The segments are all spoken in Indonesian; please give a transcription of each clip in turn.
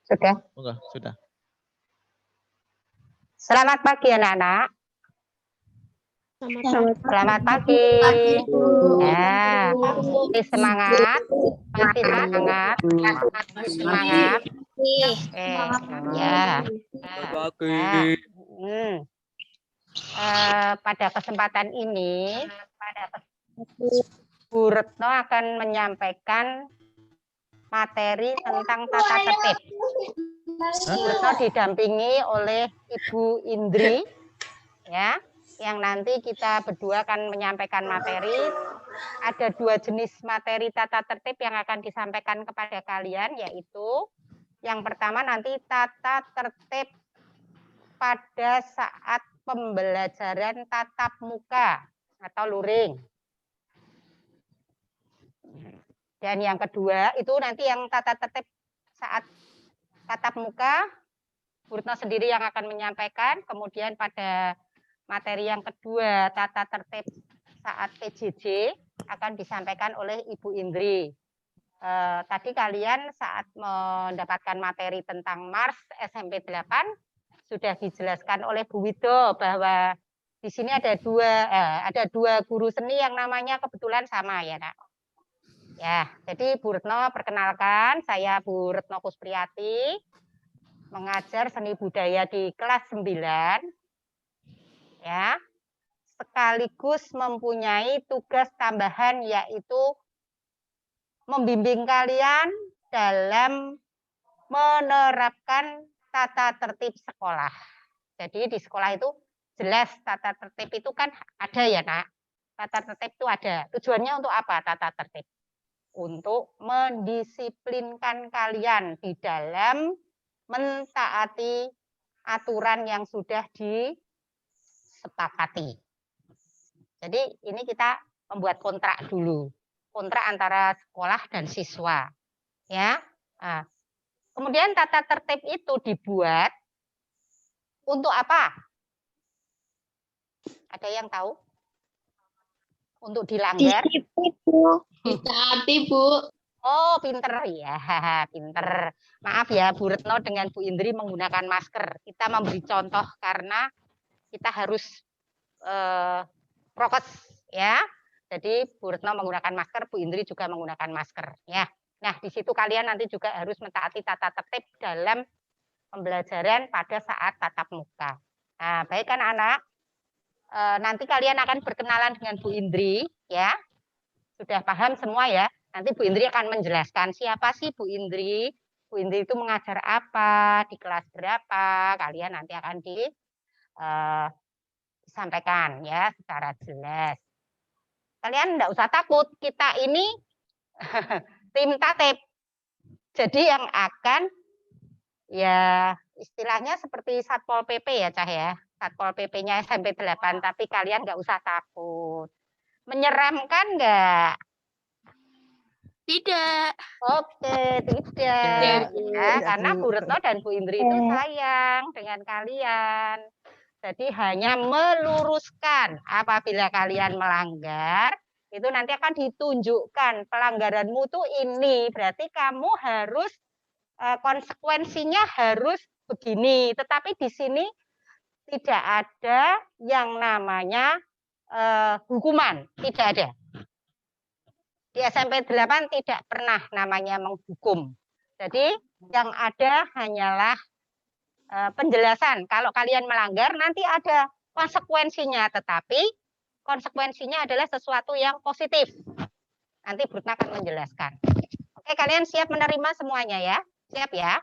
Sudah? Enggak, sudah. Selamat pagi anak-anak. Selamat pagi. Ya, masih semangat? Masih semangat? Masih semangat? Ya. Pada kesempatan ini, Bu Retno akan menyampaikan materi tentang tata tertib. Bu Retno didampingi oleh Ibu Indri, ya, yang nanti kita berdua akan menyampaikan materi. Ada 2 jenis materi tata tertib yang akan disampaikan kepada kalian, yaitu yang pertama nanti tata tertib pada saat pembelajaran tatap muka atau luring. Dan yang kedua itu nanti yang tata tertib saat tatap muka, Bu Retno sendiri yang akan menyampaikan. Kemudian pada materi yang kedua, tata tertib saat PJJ, akan disampaikan oleh Ibu Indri. Tadi kalian saat mendapatkan materi tentang Mars SMP 8, sudah dijelaskan oleh Bu Wido bahwa di sini ada dua guru seni yang namanya kebetulan sama ya, Nak. Ya, jadi Bu Retno perkenalkan, saya Bu Retno Kuspriyati, mengajar seni budaya di kelas 9, ya, sekaligus mempunyai tugas tambahan yaitu membimbing kalian dalam menerapkan tata tertib sekolah. Jadi di sekolah itu jelas tata tertib itu kan ada ya, Nak. Tata tertib itu ada. Tujuannya untuk apa tata tertib? Untuk mendisiplinkan kalian di dalam mentaati aturan yang sudah disepakati. Jadi ini kita membuat kontrak dulu, kontrak antara sekolah dan siswa, ya. Nah, kemudian tata tertib itu dibuat untuk apa? Ada yang tahu? Untuk dilanggar? Ditaati, Bu. Oh, pinter ya, pinter. Maaf ya, Bu Retno dengan Bu Indri menggunakan masker. Kita memberi contoh karena kita harus prokes, ya. Jadi Bu Retno menggunakan masker, Bu Indri juga menggunakan masker, ya. Nah, di situ kalian nanti juga harus mentaati tata tertib dalam pembelajaran pada saat tatap muka. Nah, baik kan anak? Nanti kalian akan berkenalan dengan Bu Indri, ya. Sudah paham semua ya? Nanti Bu Indri akan menjelaskan siapa sih Bu Indri. Bu Indri itu mengajar apa, di kelas berapa, kalian nanti akan disampaikan ya secara jelas. Kalian enggak usah takut, kita ini tim tatip. Jadi yang akan ya istilahnya seperti Satpol PP ya Cah ya. Satpol PP-nya SMP 8, tapi kalian enggak usah takut. Menyeramkan enggak? Tidak. Oke, tidak. Ya, karena Bu Retno dan Bu Indri itu sayang dengan kalian. Jadi hanya meluruskan apabila kalian melanggar, itu nanti akan ditunjukkan pelanggaranmu tuh ini. Berarti kamu harus konsekuensinya harus begini. Tetapi di sini tidak ada yang namanya hukuman, tidak ada. Di SMP 8 tidak pernah namanya menghukum. Jadi yang ada hanyalah penjelasan. Kalau kalian melanggar nanti ada konsekuensinya, tetapi konsekuensinya adalah sesuatu yang positif. Nanti Bu Retno akan menjelaskan. Oke, kalian siap menerima semuanya ya? Siap ya?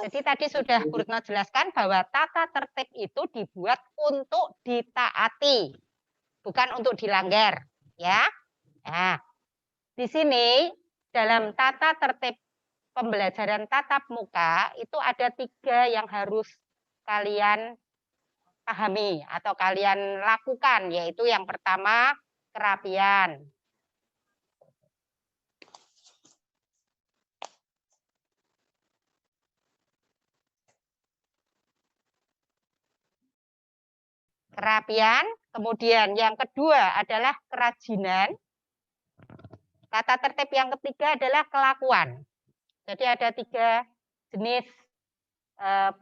Jadi tadi sudah Bu Retno jelaskan bahwa tata tertib itu dibuat untuk ditaati, bukan untuk dilanggar, ya. Nah, di sini dalam tata tertib pembelajaran tatap muka itu ada 3 yang harus kalian pahami atau kalian lakukan, yaitu yang pertama kerapian. Kerapian, kemudian yang kedua adalah kerajinan. Tata tertib yang ketiga adalah kelakuan. Jadi ada 3 jenis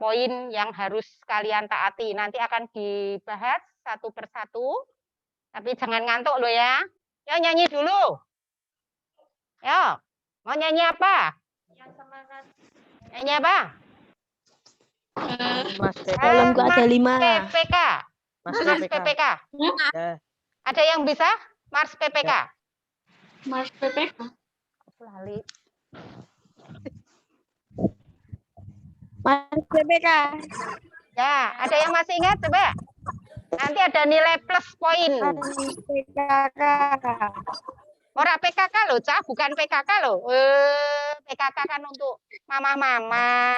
poin yang harus kalian taati. Nanti akan dibahas satu persatu. Tapi jangan ngantuk loh ya. Yo nyanyi dulu. Yo, mau nyanyi apa? Nyanyi apa? Mas Dalamku ada 5. PPK. Mas Mars PPK. PPK. Ya. Ada yang bisa? Mars PPK. Mas PPK. Lali. Mas PPK. Ya, ada yang masih ingat coba? Nanti ada nilai plus poin. PKK. Ora PKK loh, Cah, bukan PKK loh. PKK kan untuk mama-mama.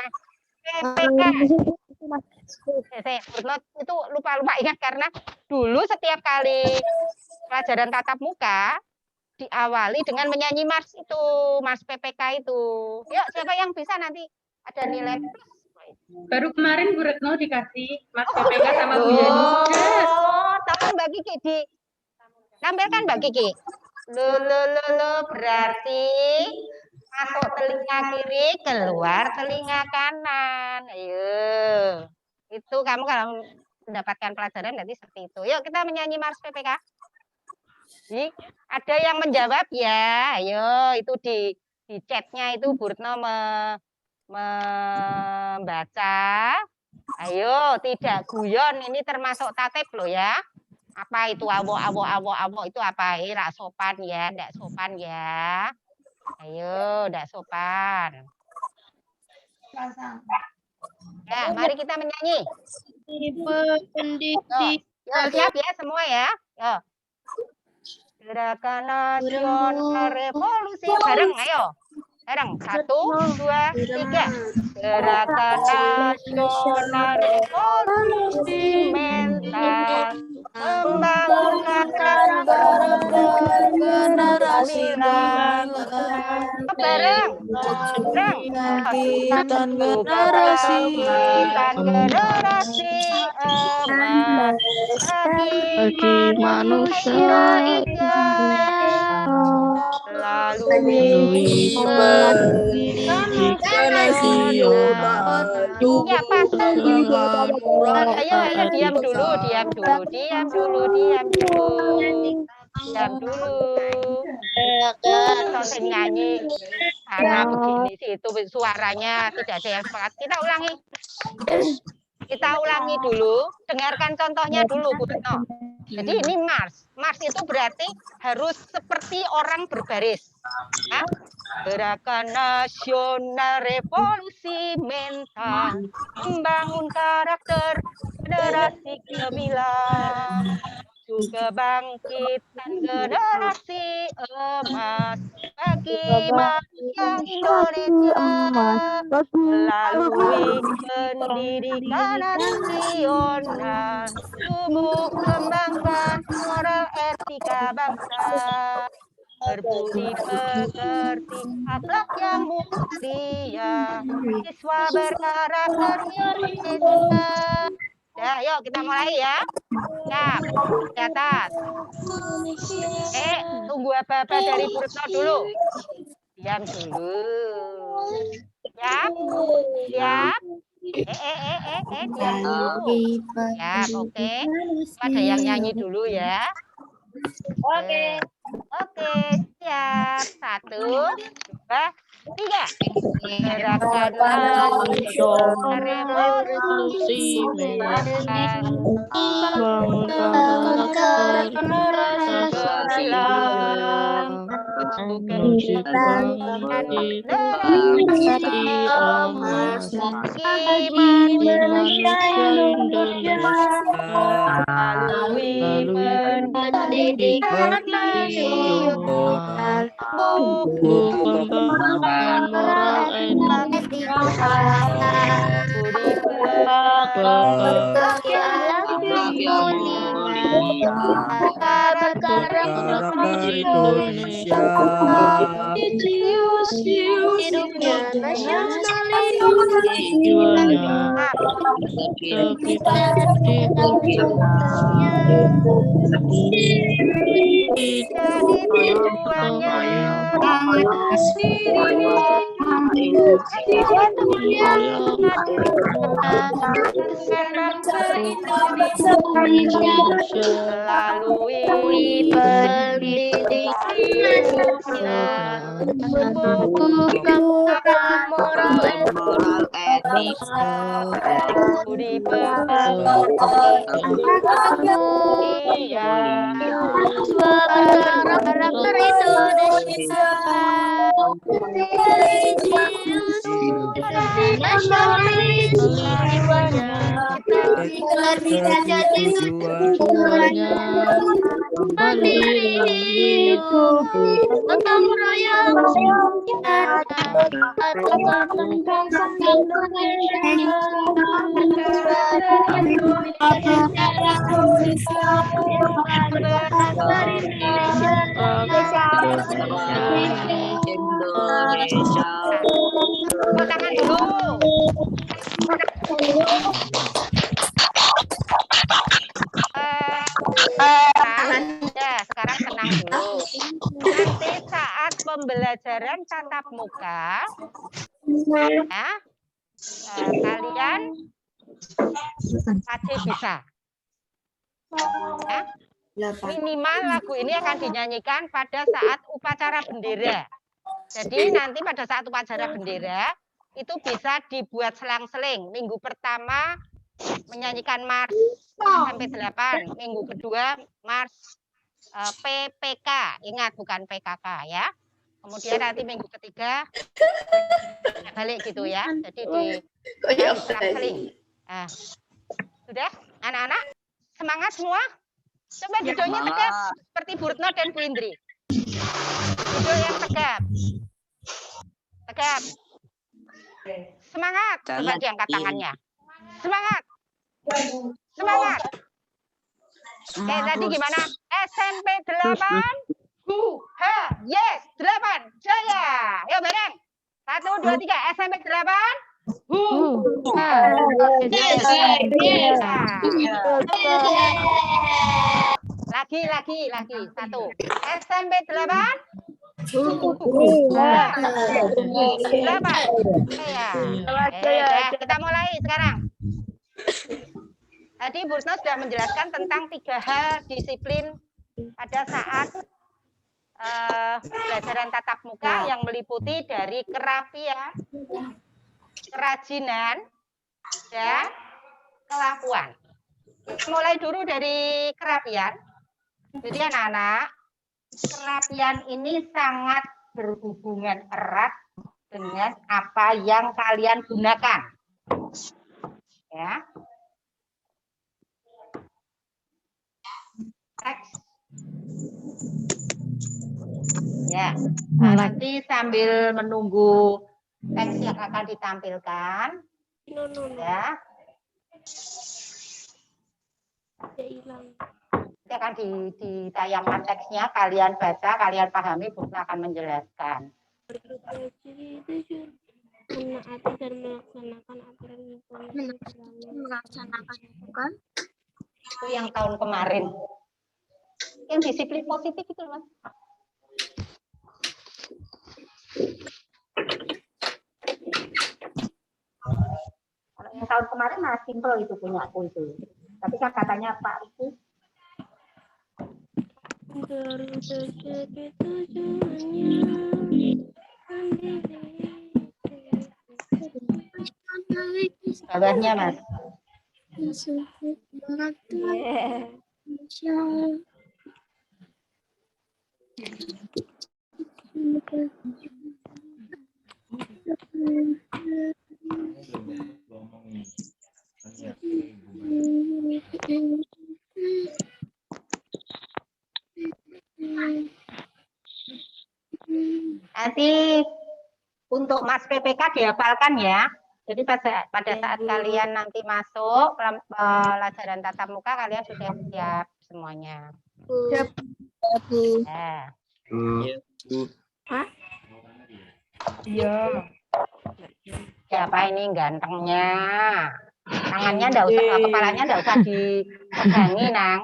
PPK. Itu lupa ingat karena dulu setiap kali pelajaran tatap muka diawali dengan menyanyi Mars itu, Mars PPK itu. Yuk, siapa yang bisa nanti ada nilai plus. Baru kemarin Bu Retno dikasih Mas PPK sama Bu Yani. Oh, tolong Mbak Kiki tampilkan Mbak Kiki. Lo berarti masuk telinga kiri, keluar telinga kanan. Ayo. Itu kamu kalau mendapatkan pelajaran nanti seperti itu. Yuk kita menyanyi Mars PPK. Ada yang menjawab ya. Ayo, itu di chatnya itu Bu Retno membaca. Ayo, tidak guyon, ini termasuk tatip loh ya. Apa itu awo itu apa? Rak sopan ya, ndak sopan ya. Ayo, ndak sopan. Ya, mari kita menyanyi. Yo, siap ya semua ya. Yo. Gerakan Nasional Revolusi bareng, ayo. Bareng, 1, 2, 3. Gerakan Nasional Revolusi Mental membangun generasi bareng, generasi emas bagi manusia melalui pendidikan nasional. Ya pasti. Ayo diam dulu. Selesai nyanyi karena begini sih itu suaranya tidak ada yang sepakat. Kita ulangi dulu. Dengarkan contohnya dulu Bu Retno. Jadi ini Mars. Mars itu berarti harus seperti orang berbaris. Ya? Gerakan Nasional Revolusi Mental membangun karakter generasi gemilang. Juga bangkitan generasi emas bagi manusia Indonesia melalui pendidikan nasional, tumbuh kembangkan moral etika bangsa, berbudi pekerti, akhlak yang mulia, siswa berkarakter Indonesia. Ya, yuk kita mulai ya. Siap, di atas. Tunggu apa-apa dari Bu Retno dulu. Diam dulu. Siap, siap. Diam dulu. Siap, oke. Ada yang nyanyi dulu ya. Oke, siap. 1, 2, 3. Gerakan Nasional Revolusi Mental membangun karakter generasi emas bagi manusia Indonesia melalui pendidikan nasional, tumbuh kembangkan moral etika budi pekerti yang mulia, karakter Indonesia, hidupnya nasional jiwanya, kita jadi tujuannya sendiri melalui pendidikan buku moral etika budi pekerti iya karakter Indonesia religius nasionalis jiwanya kita bisa jadi tujuannya mandiri hidup gotong royong kita atukan bangsa Indonesia Tepuk tangan dulu. Sekarang tenang dulu. Nanti saat pembelajaran tatap muka, ya, kalian pasti bisa. Ya, minimal lagu ini akan dinyanyikan pada saat upacara bendera. Jadi nanti pada saat upacara bendera itu bisa dibuat selang-seling. Minggu pertama menyanyikan Mars sampai 8, minggu kedua Mars PPK, ingat bukan PKK ya. Kemudian nanti minggu ketiga balik gitu ya. Jadi di selang-seling. Nah, sudah anak-anak semangat semua. Coba judulnya tegap seperti Bu Retno dan Bu Indri. Judul yang tegap. Tegap. Semangat. Coba diangkat tangannya. Semangat. Semangat. Oke, tadi gimana? SMP 8. Yes, 8. Jaya. Yuk bareng. 1, 2, 3. SMP 8. Lagi. 1. SMP 8. 8. Kita mulai sekarang. Tadi Bu Retno sudah menjelaskan tentang 3 hal disiplin pada saat pelajaran tatap muka yang meliputi dari kerapian, kerajinan, dan kelakuan. Kita mulai dulu dari kerapian. Jadi anak-anak, kerapian ini sangat berhubungan erat dengan apa yang kalian gunakan. Ya. Teks. Ya. Nah, nanti sambil menunggu teks yang akan ditampilkan. Ya. Nanti akan ditayangkan teksnya, kalian baca, kalian pahami, Bu Retno akan menjelaskan. Menaati dan melaksanakan aturan lingkungan. Itu yang tahun kemarin. Yang disiplin positif itu, Mas. Kalau yang tahun kemarin masih simpel itu punya aku itu. Tapi kan katanya Pak itu bawahnya, Mas. Nanti untuk Mas PPK dihafalkan ya. Jadi pada saat kalian nanti masuk pelajaran tatap muka, kalian sudah siap semuanya. Siap. Hah? Iya. Siapa ini gantengnya? Tangannya enggak usah, kepalanya enggak usah dipegangi, Nang.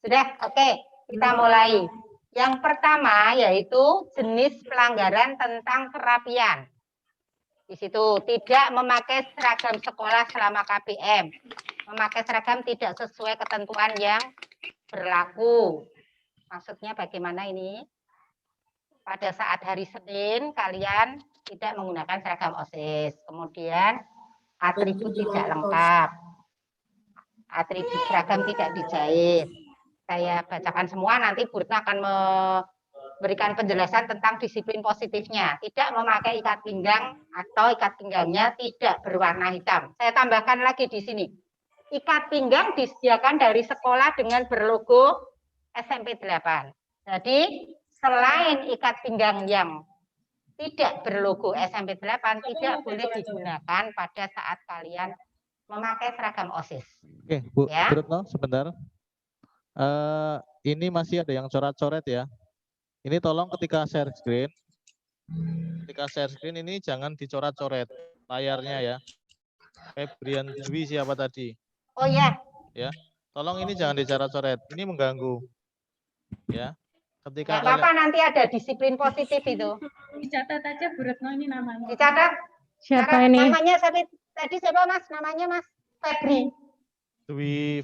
Sudah, oke. Kita mulai. Yang pertama yaitu jenis pelanggaran tentang kerapian. Di situ tidak memakai seragam sekolah selama KBM. Memakai seragam tidak sesuai ketentuan yang berlaku. Maksudnya bagaimana ini? Pada saat hari Senin kalian tidak menggunakan seragam OSIS. Kemudian atribut tidak lengkap. Atribut seragam tidak dijahit. Saya bacakan semua, nanti Bu Retno akan memberikan penjelasan tentang disiplin positifnya. Tidak memakai ikat pinggang atau ikat pinggangnya tidak berwarna hitam. Saya tambahkan lagi di sini. Ikat pinggang disediakan dari sekolah dengan berlogo SMP 8. Jadi selain ikat pinggang yang tidak berlogo SMP 8 tidak boleh digunakan pada saat kalian memakai seragam OSIS. Oke, Bu Ya. Retno, sebentar. Ini masih ada yang coret-coret ya. Ini tolong ketika share screen ini jangan dicoret-coret layarnya ya. Febrian Dwi siapa tadi? Oh ya. Ya, tolong ini jangan dicoret-coret. Ini mengganggu. Ya. Ketika Nggak apa-apa, nanti ada disiplin positif itu. Dicatat aja Bu Retno ini namanya. Dicatat. Siapa Catat ini? namanya tadi siapa Mas? Namanya Mas Febri. Dwi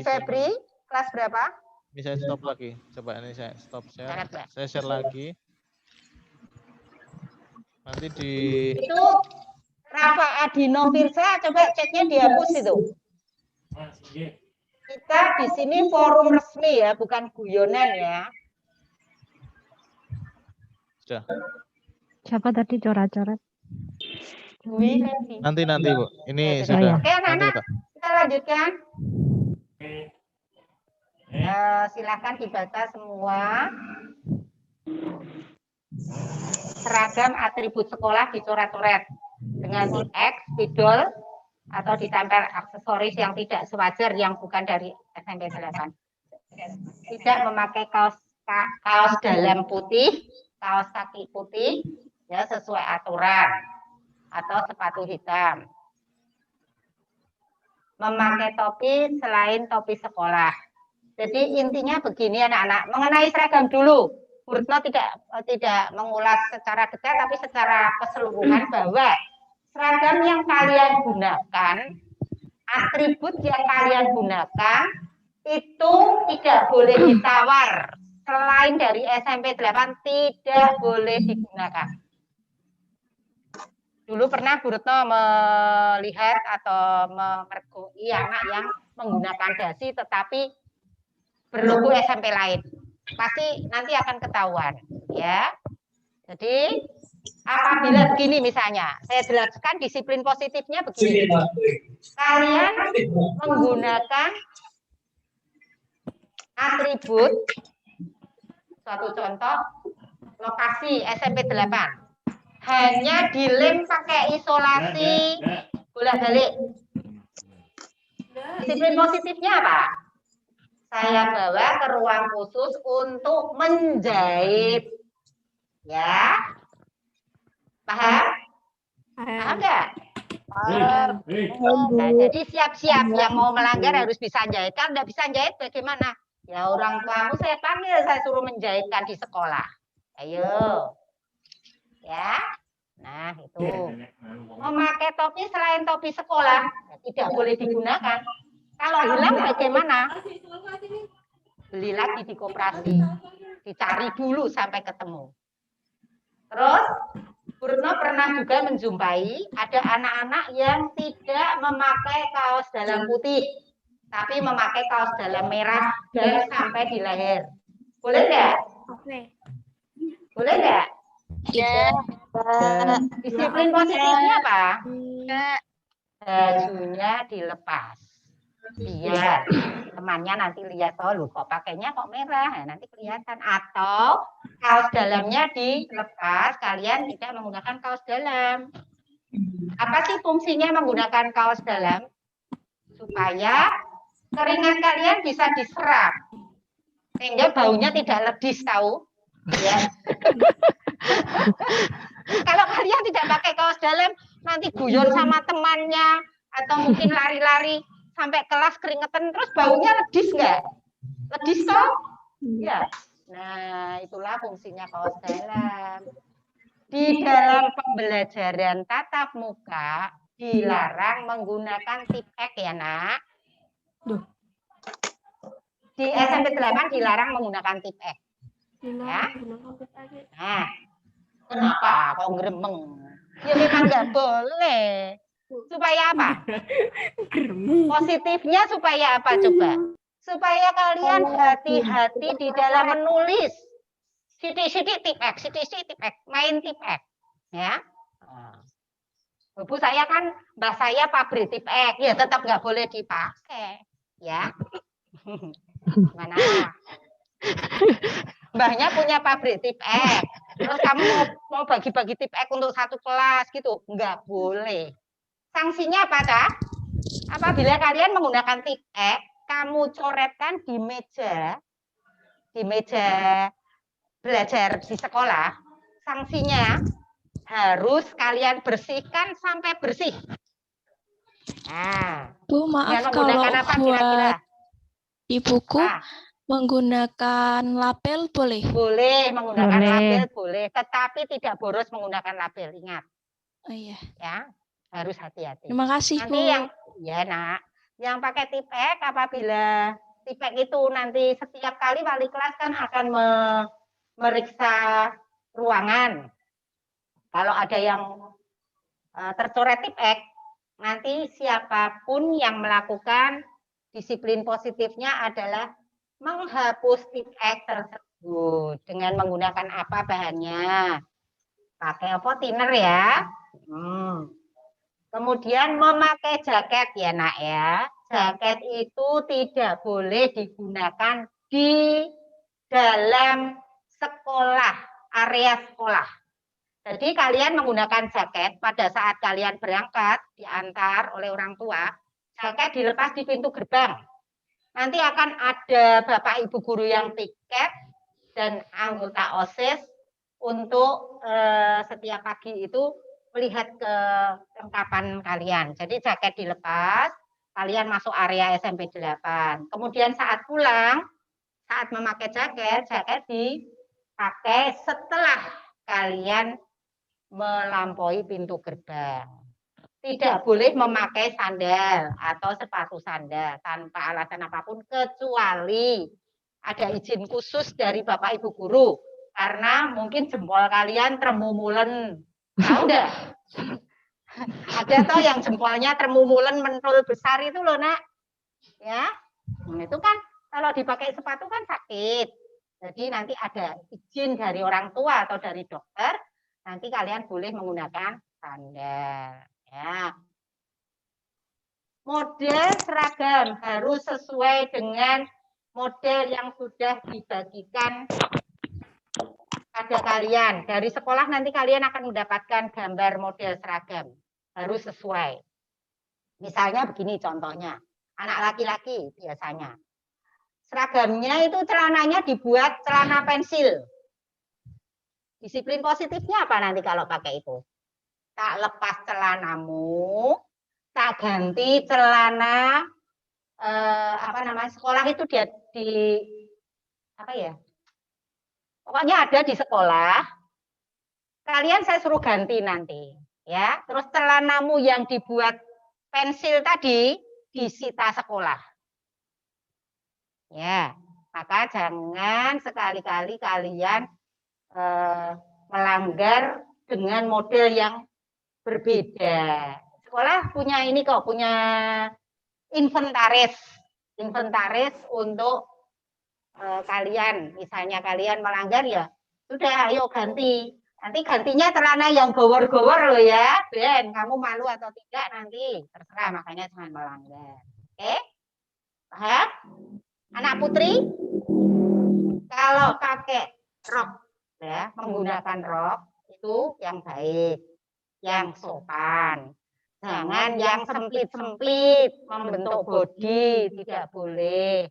Febri, kelas berapa? Ini saya stop lagi. Coba ini saya stop share. Catat, Mbak. Saya share lagi. Nanti di Itu Rafa Adino Firsa, coba ceknya dihapus itu. Kita di sini forum resmi ya, bukan guyonan ya. sudah. Siapa tadi coret-coret? Dwi Febri. Nanti Bu. Ini Ya, sudah. Oke anak-anak, Nanti, kita lanjutkan. Silakan dibaca semua. Seragam atribut sekolah dicoret-coret dengan X, spidol, atau ditempel aksesoris yang tidak sewajar yang bukan dari SMP 8. Tidak memakai kaos dalam putih, kaos kaki putih, ya sesuai aturan, atau sepatu hitam. Memakai topi selain topi sekolah. Jadi intinya begini anak-anak, mengenai seragam dulu. Bu Retno tidak mengulas secara detail, tapi secara keseluruhan bahwa seragam yang kalian gunakan, atribut yang kalian gunakan, itu tidak boleh ditawar. Selain dari SMP 8, tidak boleh digunakan. Dulu pernah Bu Retno melihat atau memergoi anak yang menggunakan dasi tetapi berlogo SMP lain. Pasti nanti akan ketahuan, ya. Jadi apabila begini misalnya, saya jelaskan disiplin positifnya begini. Kalian menggunakan atribut, suatu contoh, lokasi SMP 8. Hanya dilem pakai isolasi bolak-balik. Disiplin positifnya apa? Saya bawa ke ruang khusus untuk menjahit. Ya. Paham? Paham nggak? Nah, jadi siap-siap yang mau melanggar harus bisa jahit. Kalau nggak bisa jahit bagaimana? Ya orang tuamu saya panggil, saya suruh menjahitkan di sekolah. Ayo. Ya. Nah, itu. Memakai topi selain topi sekolah tidak boleh digunakan. Kalau hilang bagaimana? Beli lagi di koperasi. Dicari dulu sampai ketemu. Terus, Bu Retno pernah juga menjumpai ada anak-anak yang tidak memakai kaos dalam putih, tapi memakai kaos dalam merah dan sampai di leher. Boleh nggak? Oke. Boleh nggak? Ya. Disiplin positifnya apa? Bajunya dilepas. Biar temannya nanti lihat, oh lu kok pakainya kok merah, nah, nanti kelihatan. Atau kaos dalamnya dilepas, kalian tidak menggunakan kaos dalam. Apa sih fungsinya menggunakan kaos dalam? Supaya keringat kalian bisa diserap, sehingga baunya tidak ledis, tahu? Ya. Kalau kalian tidak pakai kaos dalam, nanti guyon sama temannya, atau mungkin lari-lari sampai kelas keringetan terus baunya ledis nggak? Ledis toh? Ya. Nah, itulah fungsinya kaos dalam. Di dalam pembelajaran tatap muka dilarang menggunakan tip X ya, Nak. Di SMP 8 dilarang menggunakan tip X. Ya. Nah, kenapa kok gremeng? Ya memang nggak boleh. Supaya apa? Positifnya supaya apa coba? Supaya kalian hati-hati di dalam menulis. Sidik-sidik tip X, sidik-sidik tip X, main tip X. Ya. Bu, saya kan, mbah saya pabrik tip X, ya tetap nggak boleh dipakai. Ya. Mana? Mbahnya punya pabrik tip X. Terus kamu mau bagi-bagi tip X untuk satu kelas gitu, nggak boleh. Sanksinya apa, Cak? Apabila kalian menggunakan tip X, kamu coretkan di meja belajar di sekolah, sanksinya harus kalian bersihkan sampai bersih. Nah, Bu, maaf kalau apa buat kira-kira? Di buku menggunakan label boleh? Boleh menggunakan label, boleh. Tetapi tidak boros menggunakan label, ingat. Oh iya. Ya, harus hati-hati. Terima kasih, nanti Bu. Yang pakai tip X, apabila tip X itu nanti setiap kali wali kelas kan akan meriksa ruangan. Kalau ada yang tercoret tip X, nanti siapapun yang melakukan disiplin positifnya adalah menghapus tip X tersebut dengan menggunakan apa bahannya. Pakai apa? Thinner ya. Kemudian memakai jaket ya, Nak ya. Jaket itu tidak boleh digunakan di dalam sekolah, area sekolah. Jadi kalian menggunakan jaket pada saat kalian berangkat, diantar oleh orang tua, jaket dilepas di pintu gerbang. Nanti akan ada Bapak Ibu guru yang tiket dan anggota OSIS untuk setiap pagi itu melihat kelengkapan kalian. Jadi jaket dilepas, kalian masuk area SMP 8. Kemudian saat pulang, saat memakai jaket dipakai setelah kalian melampaui pintu gerbang. Tidak boleh memakai sandal atau sepatu sandal tanpa alasan apapun kecuali ada izin khusus dari Bapak Ibu guru. Karena mungkin jempol kalian tremumulen. Tahu enggak? Ada toh yang jempolnya tremumulen mentul besar itu loh, Nak. Ya. Itu kan kalau dipakai sepatu kan sakit. Jadi nanti ada izin dari orang tua atau dari dokter, nanti kalian boleh menggunakan sandal. Ya. Model seragam harus sesuai dengan model yang sudah dibagikan pada kalian. Dari sekolah nanti kalian akan mendapatkan gambar model seragam. Harus sesuai. Misalnya begini contohnya. Anak laki-laki biasanya. Seragamnya itu celananya dibuat celana pensil. Disiplin positifnya apa nanti kalau pakai itu? Tak lepas celanamu, tak ganti celana sekolah itu dia pokoknya ada di sekolah, kalian saya suruh ganti nanti, ya. Terus celanamu yang dibuat pensil tadi disita sekolah, ya. Maka jangan sekali-kali kalian melanggar dengan model yang berbeda. Sekolah punya ini kok, punya inventaris untuk kalian, misalnya kalian melanggar ya sudah, ayo ganti. Nanti gantinya celana yang gowor-gowor loh ya, Ben. Kamu malu atau tidak nanti terserah, makanya jangan melanggar. Oke? Paham? Anak putri, kalau pakai rok ya, menggunakan rok itu yang baik, yang sopan. Jangan yang sempit-sempit, membentuk bodi, tidak boleh.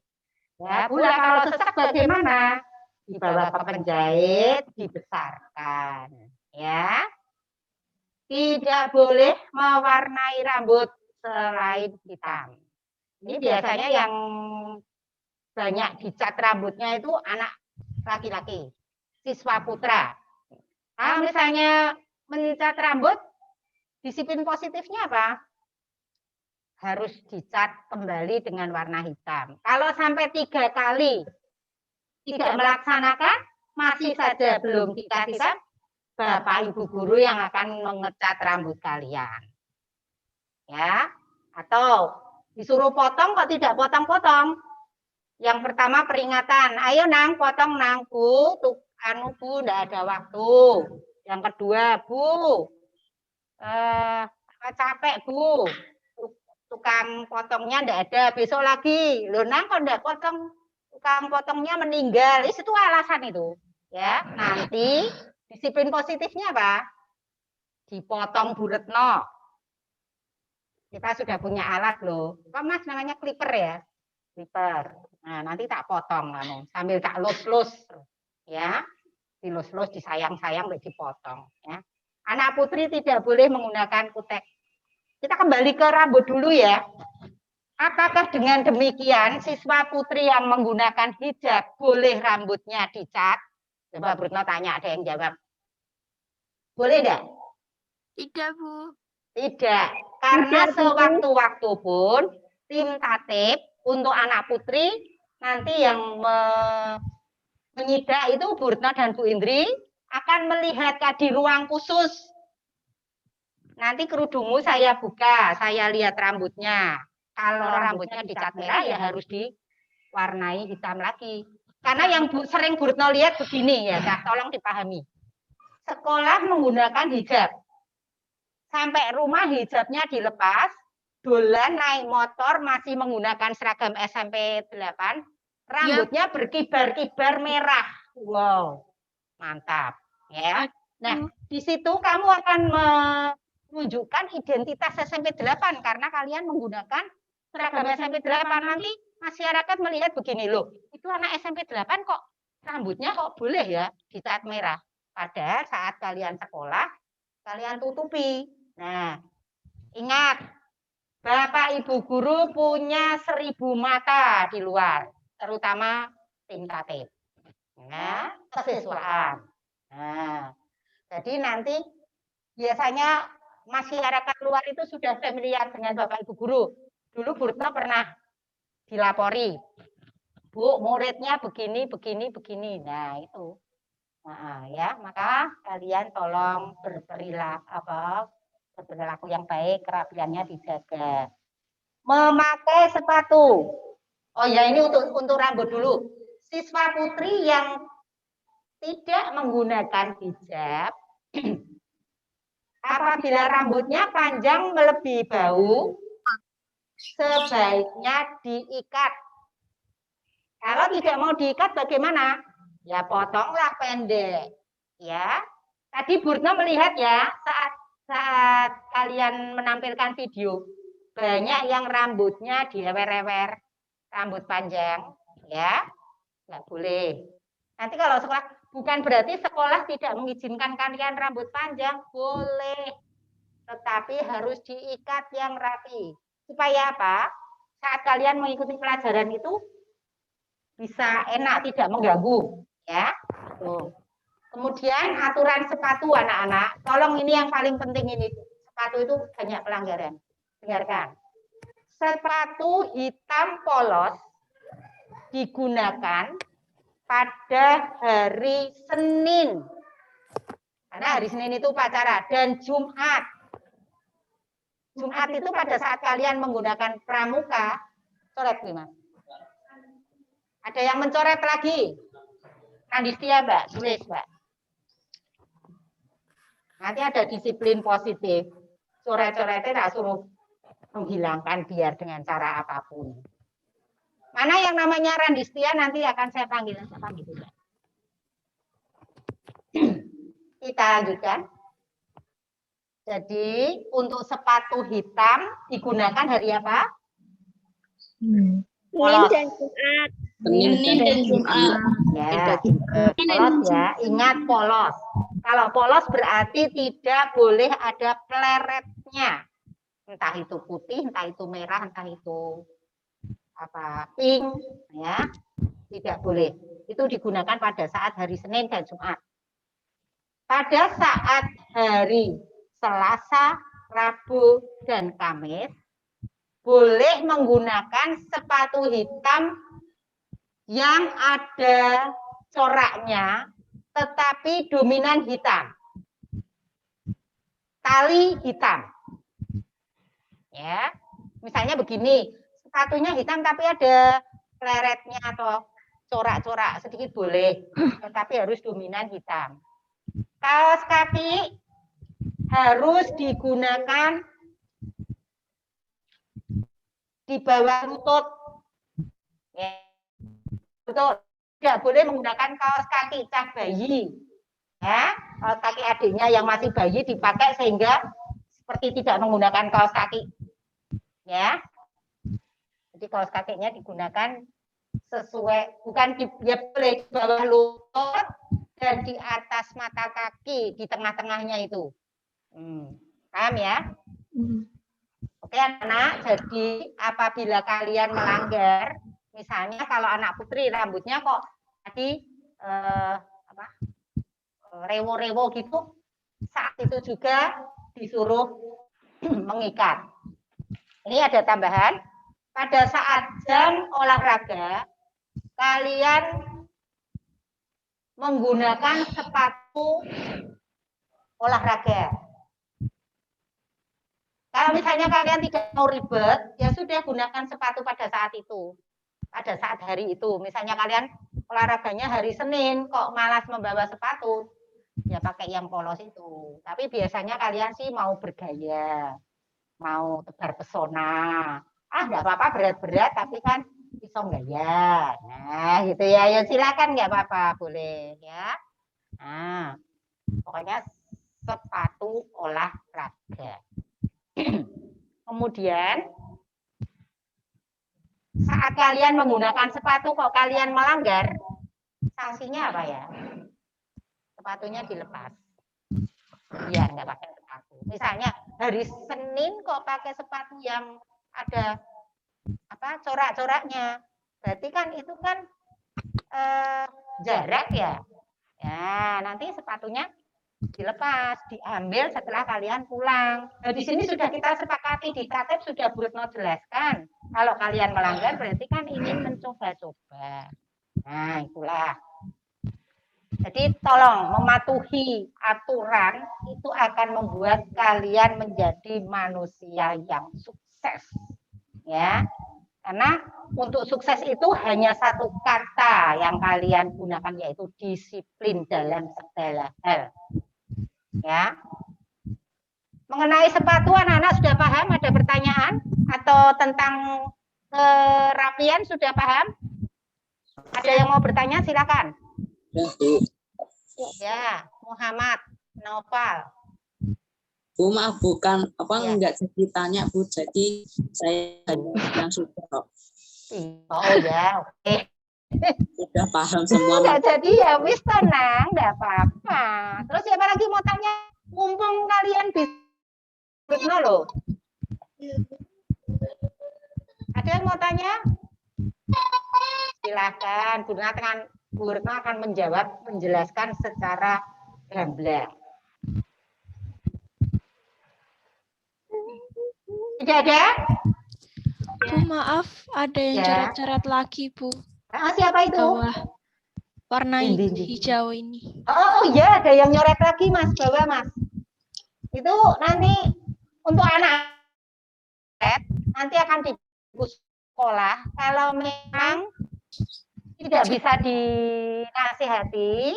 Ya, pula kalau sesak bagaimana? Dibawa ke penjahit, dibesarkan. Ya. Tidak boleh mewarnai rambut selain hitam. Ini biasanya yang banyak dicat rambutnya itu anak laki-laki, siswa putra. Kalau misalnya mencat rambut, disiplin positifnya apa? Harus dicat kembali dengan warna hitam. Kalau sampai 3 kali tidak melaksanakan, masih saja belum dikasih cat, Bapak Ibu guru yang akan mengecat rambut kalian. Ya, atau disuruh potong kok tidak potong-potong. Yang pertama peringatan, ayo nang potong nang Bu, Bu enggak ada waktu. Yang kedua, Bu, capek Bu, tukang potongnya enggak ada, besok lagi. Loh nang kok enggak potong, tukang potongnya meninggal. Itu alasan itu. Ya, nanti disiplin positifnya apa? Dipotong Bu Retno. Kita sudah punya alat loh. Apa Mas namanya clipper ya? Clipper. Nah, nanti tak potong kamu sambil tak lus-lus. Ya. Dilus-lus, disayang-sayang dipotong, ya. Anak putri tidak boleh menggunakan kutek. Kita kembali ke rambut dulu ya. Apakah dengan demikian siswa putri yang menggunakan hijab boleh rambutnya dicat? Coba Brutno tanya, ada yang jawab. Boleh enggak? Tidak, Bu. Tidak, karena sewaktu-waktu pun tim tatip untuk anak putri nanti yang menyidak itu Bu Retno dan Bu Indri akan melihat di ruang khusus. Nanti kerudungmu saya buka, saya lihat rambutnya. Kalau rambutnya dicat merah ya harus diwarnai hitam lagi. Karena yang sering Bu Retno lihat begini ya, tolong dipahami. Sekolah menggunakan hijab. Sampai rumah hijabnya dilepas, dolan naik motor masih menggunakan seragam SMP 8, rambutnya berkibar-kibar merah. Wow, mantap. Ya. Nah, di situ kamu akan menunjukkan identitas SMP 8 karena kalian menggunakan seragam SMP 8. Nanti masyarakat melihat begini loh, itu anak SMP 8 kok rambutnya kok boleh ya dicat merah. Padahal saat kalian sekolah, kalian tutupi. Nah, ingat, Bapak Ibu guru punya 1000 mata di luar, terutama tim tatip. Nah, kesiswaan. Nah, jadi nanti biasanya masyarakat luar itu sudah familiar dengan Bapak Ibu guru. Dulu Bu Retno pernah dilapori, Bu, muridnya begini, begini, begini. Nah, itu. Nah, ya, maka kalian tolong berperilaku yang baik, kerapiannya dijaga. Memakai sepatu. Oh ya, ini untuk rambut dulu. Siswa putri yang tidak menggunakan hijab, apabila rambutnya panjang melebihi bahu, sebaiknya diikat. Kalau tidak mau diikat bagaimana? Ya potonglah pendek. Ya. Tadi Bu Retno melihat ya, saat kalian menampilkan video, banyak yang rambutnya dilewer-lewer, rambut panjang, ya, nggak boleh. Nanti kalau sekolah, bukan berarti sekolah tidak mengizinkan kalian rambut panjang, boleh, tetapi harus diikat yang rapi. Supaya apa? Saat kalian mengikuti pelajaran itu bisa enak, tidak mengganggu, ya. Tuh. Kemudian aturan sepatu anak-anak, tolong ini yang paling penting ini, sepatu itu banyak pelanggaran. Dengarkan. Sepatu hitam polos digunakan pada hari Senin. Karena hari Senin itu upacara dan Jumat. Jumat itu pada saat kalian menggunakan pramuka, coret gimana? Ada yang mencoret lagi? Kandistia, Mbak, tulis, Mbak. Nanti ada disiplin positif. Coret-coretnya tak suruh menghilangkan biar dengan cara apapun. Mana yang namanya Randistia nanti akan saya panggil. Kita lanjutkan. Jadi untuk sepatu hitam digunakan hari apa? Senin dan Jumat. Senin dan Jumat. Ya, polos ya. Ingat polos. Kalau polos berarti tidak boleh ada pleretnya. Entah itu putih, entah itu merah, entah itu apa pink, ya. tidak boleh. Itu digunakan pada saat hari Senin dan Jumat. Pada saat hari Selasa, Rabu, dan Kamis, boleh menggunakan sepatu hitam yang ada coraknya, tetapi dominan hitam. Tali hitam. Ya, misalnya begini, sepatunya hitam tapi ada kleretnya atau corak-corak sedikit boleh, tetapi harus dominan hitam. Kaos kaki harus digunakan di bawah lutut. Ya. Betul. Tidak boleh menggunakan kaos kaki cah bayi. Ya, kaos kaki adiknya yang masih bayi dipakai sehingga seperti tidak menggunakan kaos kaki. Ya. Jadi kaos kakinya digunakan sesuai, bukan ya boleh di bawah lutut dan di atas mata kaki, di tengah-tengahnya itu. Paham ya? Oke anak, jadi apabila kalian melanggar, misalnya kalau anak putri rambutnya kok tadi rewo-rewo gitu, saat itu juga disuruh mengikat. Ini ada tambahan, pada saat jam olahraga, kalian menggunakan sepatu olahraga. Kalau misalnya kalian tidak mau ribet, ya sudah gunakan sepatu pada saat itu. Pada saat hari itu. Misalnya kalian olahraganya hari Senin, kok malas membawa sepatu, ya pakai yang polos itu. Tapi biasanya kalian sih mau bergaya, mau tebar pesona. Enggak apa-apa berat-berat, tapi kan bisa gaya. Nah, gitu ya. Ya silakan nggak apa-apa, boleh ya. Nah, pokoknya sepatu olahraga. Kemudian saat kalian menggunakan sepatu kok kalian melanggar, sanksinya apa ya? Sepatunya dilepas. Iya, nggak pakai sepatu. Misalnya hari Senin kok pakai sepatu yang ada corak-coraknya, berarti kan itu kan jarak ya. Ya, nanti sepatunya dilepas, diambil setelah kalian pulang. Nah, di sini sudah kita sepakati, di tatip sudah Bu Retno jelaskan. Kalau kalian melanggar berarti kan ingin mencoba-coba. Nah, itulah. Jadi tolong mematuhi aturan itu akan membuat kalian menjadi manusia yang sukses. Ya. Karena untuk sukses itu hanya satu kata yang kalian gunakan, yaitu disiplin dalam segala hal. Ya. Mengenai sepatu anak-anak sudah paham? Ada pertanyaan atau tentang kerapian sudah paham? Ada yang mau bertanya silakan. Ya, Bu. Ya, Muhammad Noval. Bu, maaf bukan Ya. enggak jadi tanya Bu, jadi saya yang sudah Oh ya, oke. sudah paham semua. Enggak jadi ya wis tenang, enggak apa-apa. Terus siapa lagi mau tanya? Mumpung kalian bisa loh. Ada yang mau tanya? Silakan. Bu Retno akan menjelaskan secara gamblang. Tidak ada? Bu, maaf, ada yang Ya. coret-coret lagi, Bu. Siapa itu? Bawah. Warna Ini. hijau ini. Oh iya, ada yang nyoret lagi Mas, bawa Mas. Itu nanti untuk anak nanti akan di buku sekolah. Kalau memang tidak bisa dinasihati,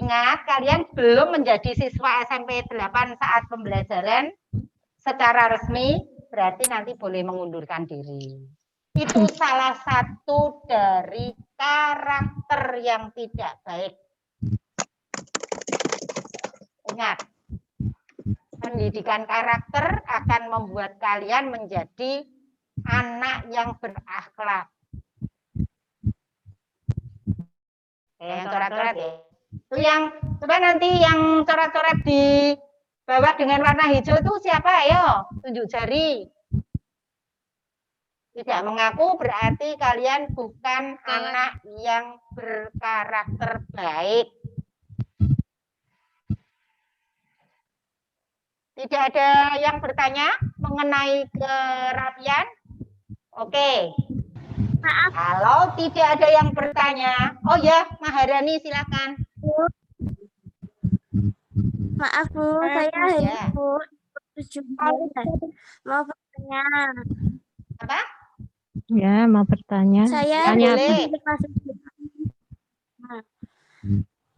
ingat kalian belum menjadi siswa SMP 8 saat pembelajaran secara resmi, berarti nanti boleh mengundurkan diri. Itu salah satu dari karakter yang tidak baik. Ingat, pendidikan karakter akan membuat kalian menjadi anak yang berakhlak. Yang coret-coret ya. Itu yang coba nanti yang coret-coret di bawah dengan warna hijau itu siapa? Ayo, tunjuk jari. Tidak mengaku berarti kalian bukan anak yang berkarakter baik. Tidak ada yang bertanya mengenai kerapian? Oke. Maaf. Kalau tidak ada yang bertanya, oh ya, Maharani silakan. Maaf Bu, saya Ya. Bu. Mau bertanya. Apa? Ya, mau bertanya. Saya Tanya boleh. di kelas 7. Nah,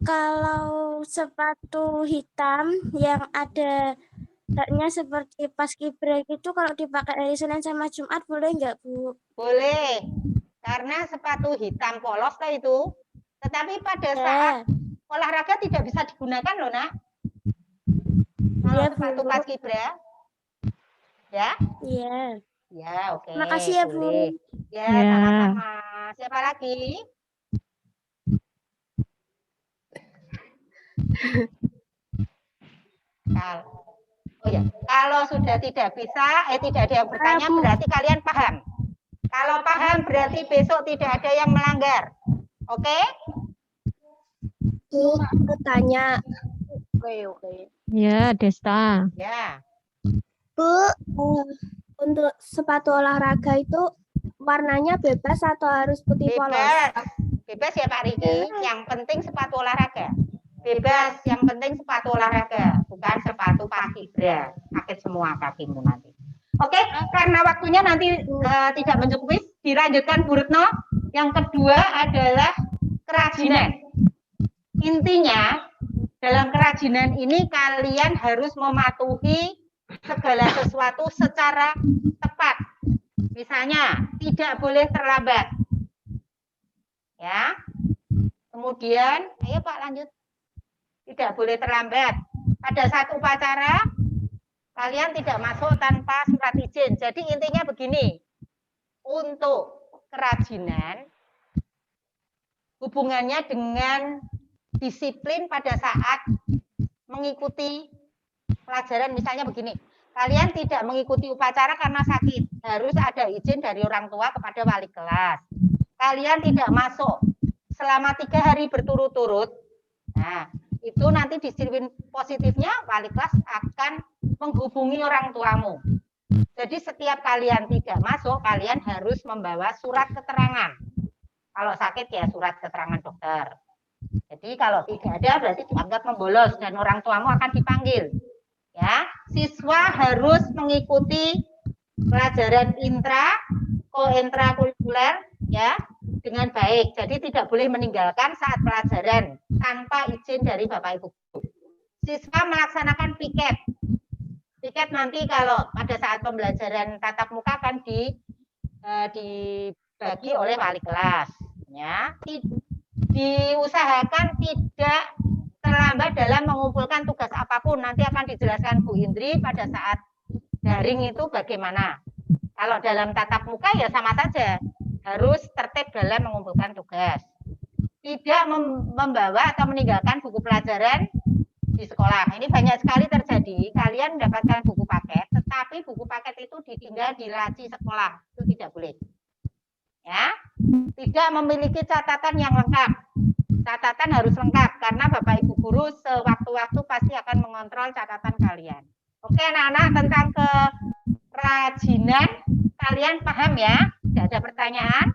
kalau sepatu hitam yang ada haknya seperti paskibra itu kalau dipakai hari Senin sama Jumat boleh nggak Bu? Boleh. Karena sepatu hitam polos lah itu. Tetapi pada Ya. saat olahraga tidak bisa digunakan loh, Nak. Kalau Iya, sepatu Bu. paskibra. Ya? Iya. Ya, oke. Makasih ya, Bu. boleh. Ya, Ya. sama-sama. Siapa lagi? Kalau sudah tidak bisa, tidak ada yang bertanya, berarti kalian paham. Kalau paham, berarti besok tidak ada yang melanggar. Oke? Bu, bertanya. Oke. Ya, Desta. Ya. Bu, untuk sepatu olahraga itu warnanya bebas atau harus putih polos? Bebas. Bebas ya Pak Riki. Yang penting sepatu olahraga. Bebas. Yang penting sepatu olahraga. Bukan sepatu paskibra. Sakit semua kakimu nanti. Oke, karena waktunya nanti tidak mencukupi, dilanjutkan Bu Retno. Yang kedua adalah kerajinan. Intinya, dalam kerajinan ini kalian harus mematuhi segala sesuatu secara tepat. Misalnya, tidak boleh terlambat. Ya. Kemudian, ayo Pak lanjut. Tidak boleh terlambat. Pada saat upacara, kalian tidak masuk tanpa surat izin. Jadi intinya begini. Untuk kerajinan, hubungannya dengan disiplin pada saat mengikuti pelajaran. Misalnya begini. Kalian tidak mengikuti upacara karena sakit. Harus ada izin dari orang tua kepada wali kelas. Kalian tidak masuk selama 3 hari berturut-turut. Nah, itu nanti disiplin positifnya wali kelas akan menghubungi orang tuamu. Jadi setiap kalian tidak masuk, kalian harus membawa surat keterangan. Kalau sakit ya surat keterangan dokter. Jadi kalau tidak ada berarti dianggap membolos dan orang tuamu akan dipanggil. Ya, siswa harus mengikuti pelajaran intra, kointrakurikuler ya dengan baik. Jadi tidak boleh meninggalkan saat pelajaran tanpa izin dari Bapak Ibu. Siswa melaksanakan piket. Piket nanti kalau pada saat pembelajaran tatap muka akan dibagi oleh wali kelas. Ya, diusahakan tidak terlambat dalam mengumpulkan tugas apapun. Nanti akan dijelaskan Bu Indri pada saat daring itu bagaimana. Kalau dalam tatap muka ya sama saja. Harus tertib dalam mengumpulkan tugas. Tidak membawa atau meninggalkan buku pelajaran di sekolah. Ini banyak sekali terjadi. Kalian mendapatkan buku paket, tetapi buku paket itu ditinggal di laci sekolah. Itu tidak boleh. Ya, tidak memiliki catatan yang lengkap. Catatan harus lengkap karena Bapak Ibu guru sewaktu-waktu pasti akan mengontrol catatan kalian. Oke anak-anak, tentang kerajinan kalian paham ya? Tidak ada pertanyaan?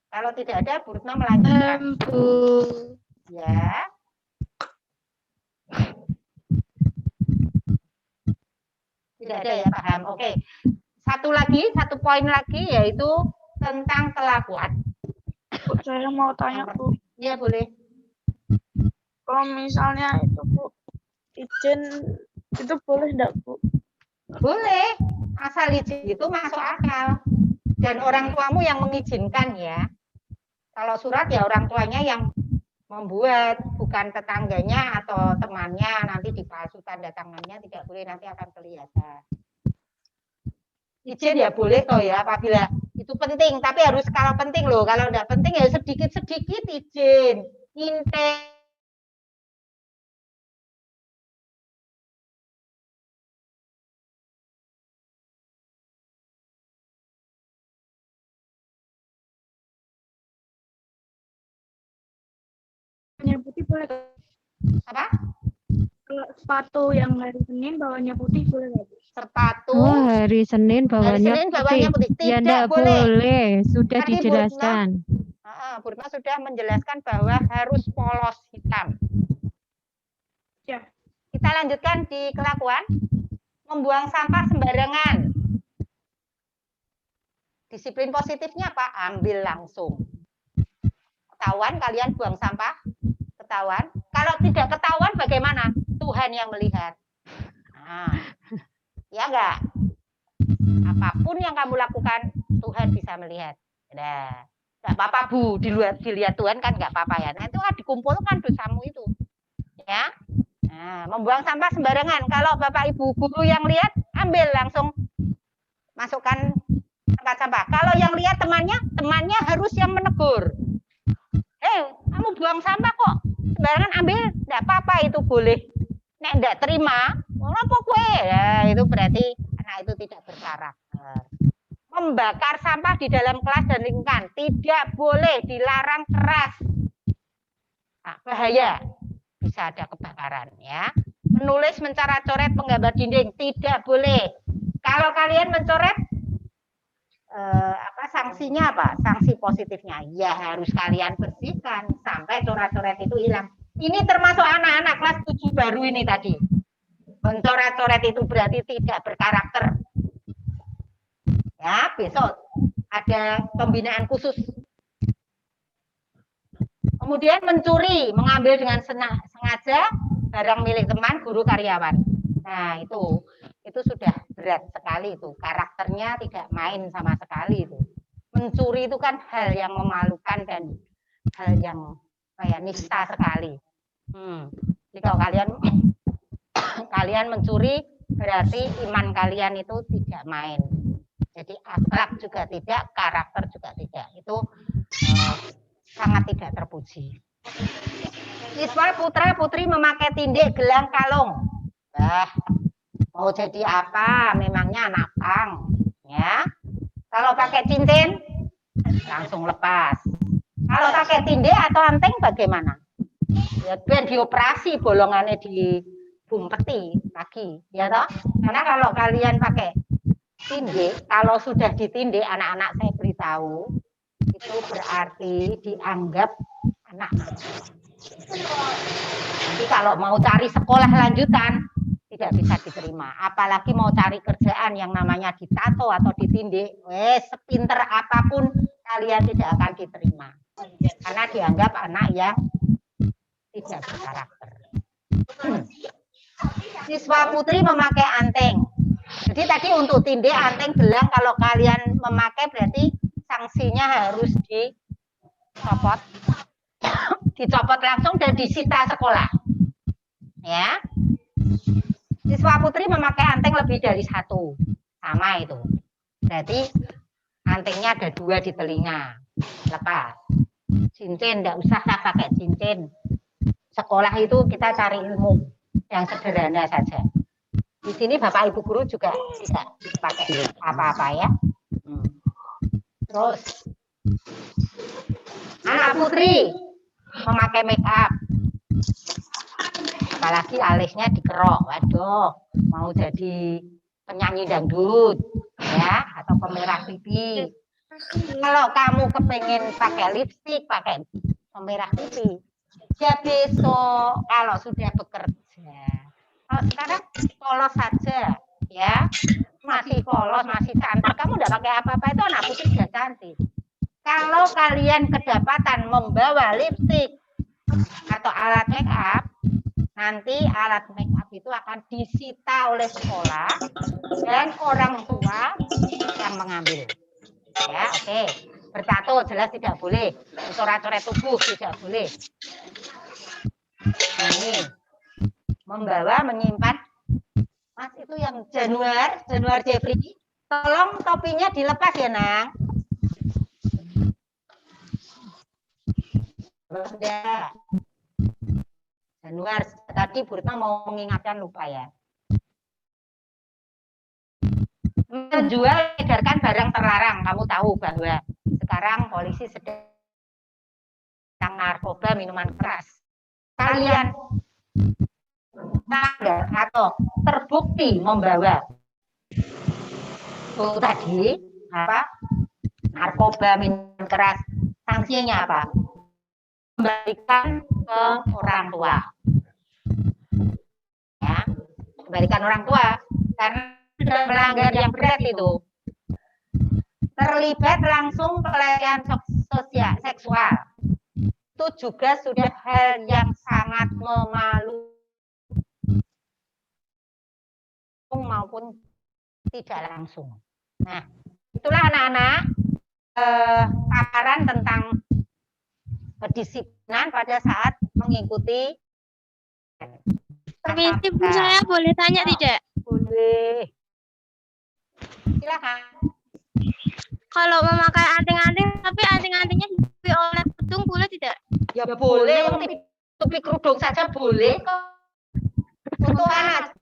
Kalau tidak ada, Bu Retno melanjutkan. Bu. Ya. Tidak ada ya, paham. Oke. Satu poin lagi yaitu tentang kelakuan. Saya mau tanya Bu, Iya, boleh. kalau misalnya itu Bu, izin itu boleh enggak Bu? Boleh. Asal izin itu masuk akal. Dan orang tuamu yang mengizinkan ya. Kalau surat ya orang tuanya yang membuat, bukan tetangganya atau temannya. Nanti dipalsukan tanda tangannya, tidak boleh, nanti akan kelihatan. Izin ya boleh toh ya, apabila itu penting, tapi harus kalau penting loh. Kalau enggak penting ya sedikit-sedikit izin. Intens bawahnya putih boleh nggak? Apa? Kalau sepatu yang hari Senin bawahnya putih boleh nggak, Bu? Sepatu Oh, hari Senin hari bawahnya Senin bawahnya putih. putih. Ya, Tidak enggak boleh. boleh. Sudah Tadi dijelaskan. Bu Retno sudah menjelaskan bahwa harus polos hitam. Ya. Kita lanjutkan di kelakuan. Membuang sampah sembarangan. Disiplin positifnya apa? Ambil langsung. Ketahuan kalian buang sampah? Ketahuan? Kalau tidak ketahuan bagaimana? Tuhan yang melihat. Nah, ya enggak? Apapun yang kamu lakukan, Tuhan bisa melihat. Nah, enggak apa-apa Bu, dilihat Tuhan kan enggak apa-apa ya. Nah, itu kan dikumpulkan dosamu itu. Ya. Nah, membuang sampah sembarangan. Kalau Bapak Ibu guru yang lihat, ambil langsung masukkan tempat sampah. Kalau yang lihat temannya harus yang menegur. Kamu buang sampah kok sembarangan ambil, enggak apa-apa, itu boleh. Nek enggak terima, apa kue? Ya, itu berarti anak itu tidak berkarakter. Membakar sampah di dalam kelas dan lingkungan tidak boleh, dilarang keras. Nah, bahaya. Bisa ada kebakaran ya. Menulis, mencoret-coret, menggambar dinding tidak boleh. Kalau kalian mencoret sanksinya apa? Sanksi positifnya ya harus kalian bersihkan sampai coret-coret itu hilang. Ini termasuk anak-anak kelas 7 baru ini tadi. Mencoret-coret itu berarti tidak berkarakter. Ya, besok ada pembinaan khusus. Kemudian mencuri, mengambil dengan sengaja barang milik teman, guru, karyawan. Nah, itu sudah berat sekali itu. Karakternya tidak main sama sekali itu. Mencuri itu kan hal yang memalukan dan hal yang kayak nista sekali. Jadi kalau kalian mencuri berarti iman kalian itu tidak main. Jadi akhlak juga tidak, karakter juga tidak. Itu sangat tidak terpuji. Siswa putra putri memakai tindik, gelang, kalung. Mau jadi apa? Memangnya anak pang, ya. Kalau pakai cincin langsung lepas. Kalau pakai tindik atau anting bagaimana? Ya biar dioperasi bolongannya di bumpeti lagi, ya toh? Karena kalau kalian pakai tindik, kalau sudah ditindik, anak-anak saya beritahu itu berarti dianggap anak. Nanti kalau mau cari sekolah lanjutan tidak bisa diterima, apalagi mau cari kerjaan yang namanya ditato atau ditindik, sepinter apapun kalian tidak akan diterima karena dianggap anak yang tidak berkarakter. Siswa putri memakai anting. Jadi tadi untuk tindik, anting, gelang, kalau kalian memakai berarti sanksinya harus dicopot langsung dan disita sekolah. Ya. Siswa putri memakai anting lebih dari 1, sama itu. Berarti antingnya ada 2 di telinga, lepas. Cincin tidak usah pakai cincin. Sekolah itu kita cari ilmu yang sederhana saja. Di sini Bapak Ibu guru juga bisa pakai apa-apa ya. Terus anak putri memakai make up, apalagi alisnya dikerok. Waduh, mau jadi penyanyi dangdut ya, atau pemerah pipi. Kalau kamu kepengen pakai lipstik, pakai pemerah pipi, ya besok kalau sudah bekerja. Kalau sekarang polos saja ya, masih polos, masih cantik, kamu udah pakai apa-apa, itu anak putri sudah cantik. Kalau kalian kedapatan membawa lipstik atau alat make up, nanti alat make up itu akan disita oleh sekolah dan orang tua yang mengambil. Ya, oke. Bertato jelas tidak boleh, coret-coret tubuh tidak boleh. Ini membawa, menyimpan. Mas itu yang Januar Jeffrey, tolong topinya dilepas ya, Nang. Sudah. Januar, tadi Bu Retno mau mengingatkan, lupa ya. Menjual, edarkan barang terlarang. Kamu tahu bahwa sekarang polisi sedang narkoba, minuman keras. kalian sadar atau terbukti membawa itu tadi apa narkoba, minuman keras, sanksinya apa? Kembalikan ke orang tua. Ya, kembalikan orang tua karena sudah melanggar yang berat itu. Terlibat langsung pelecehan sosial seksual. Itu juga sudah hal yang sangat memalukan maupun tidak langsung. Nah, itulah anak-anak paparan tentang kedisiplinan pada saat mengikuti. Permisi Bu, saya boleh tanya tidak? Boleh. Silakan. Kalau memakai anting-anting, tapi anting-antingnya ditutupi oleh kerudung, boleh tidak? Ya boleh, tutupi kerudung saja boleh kok. Untuk anak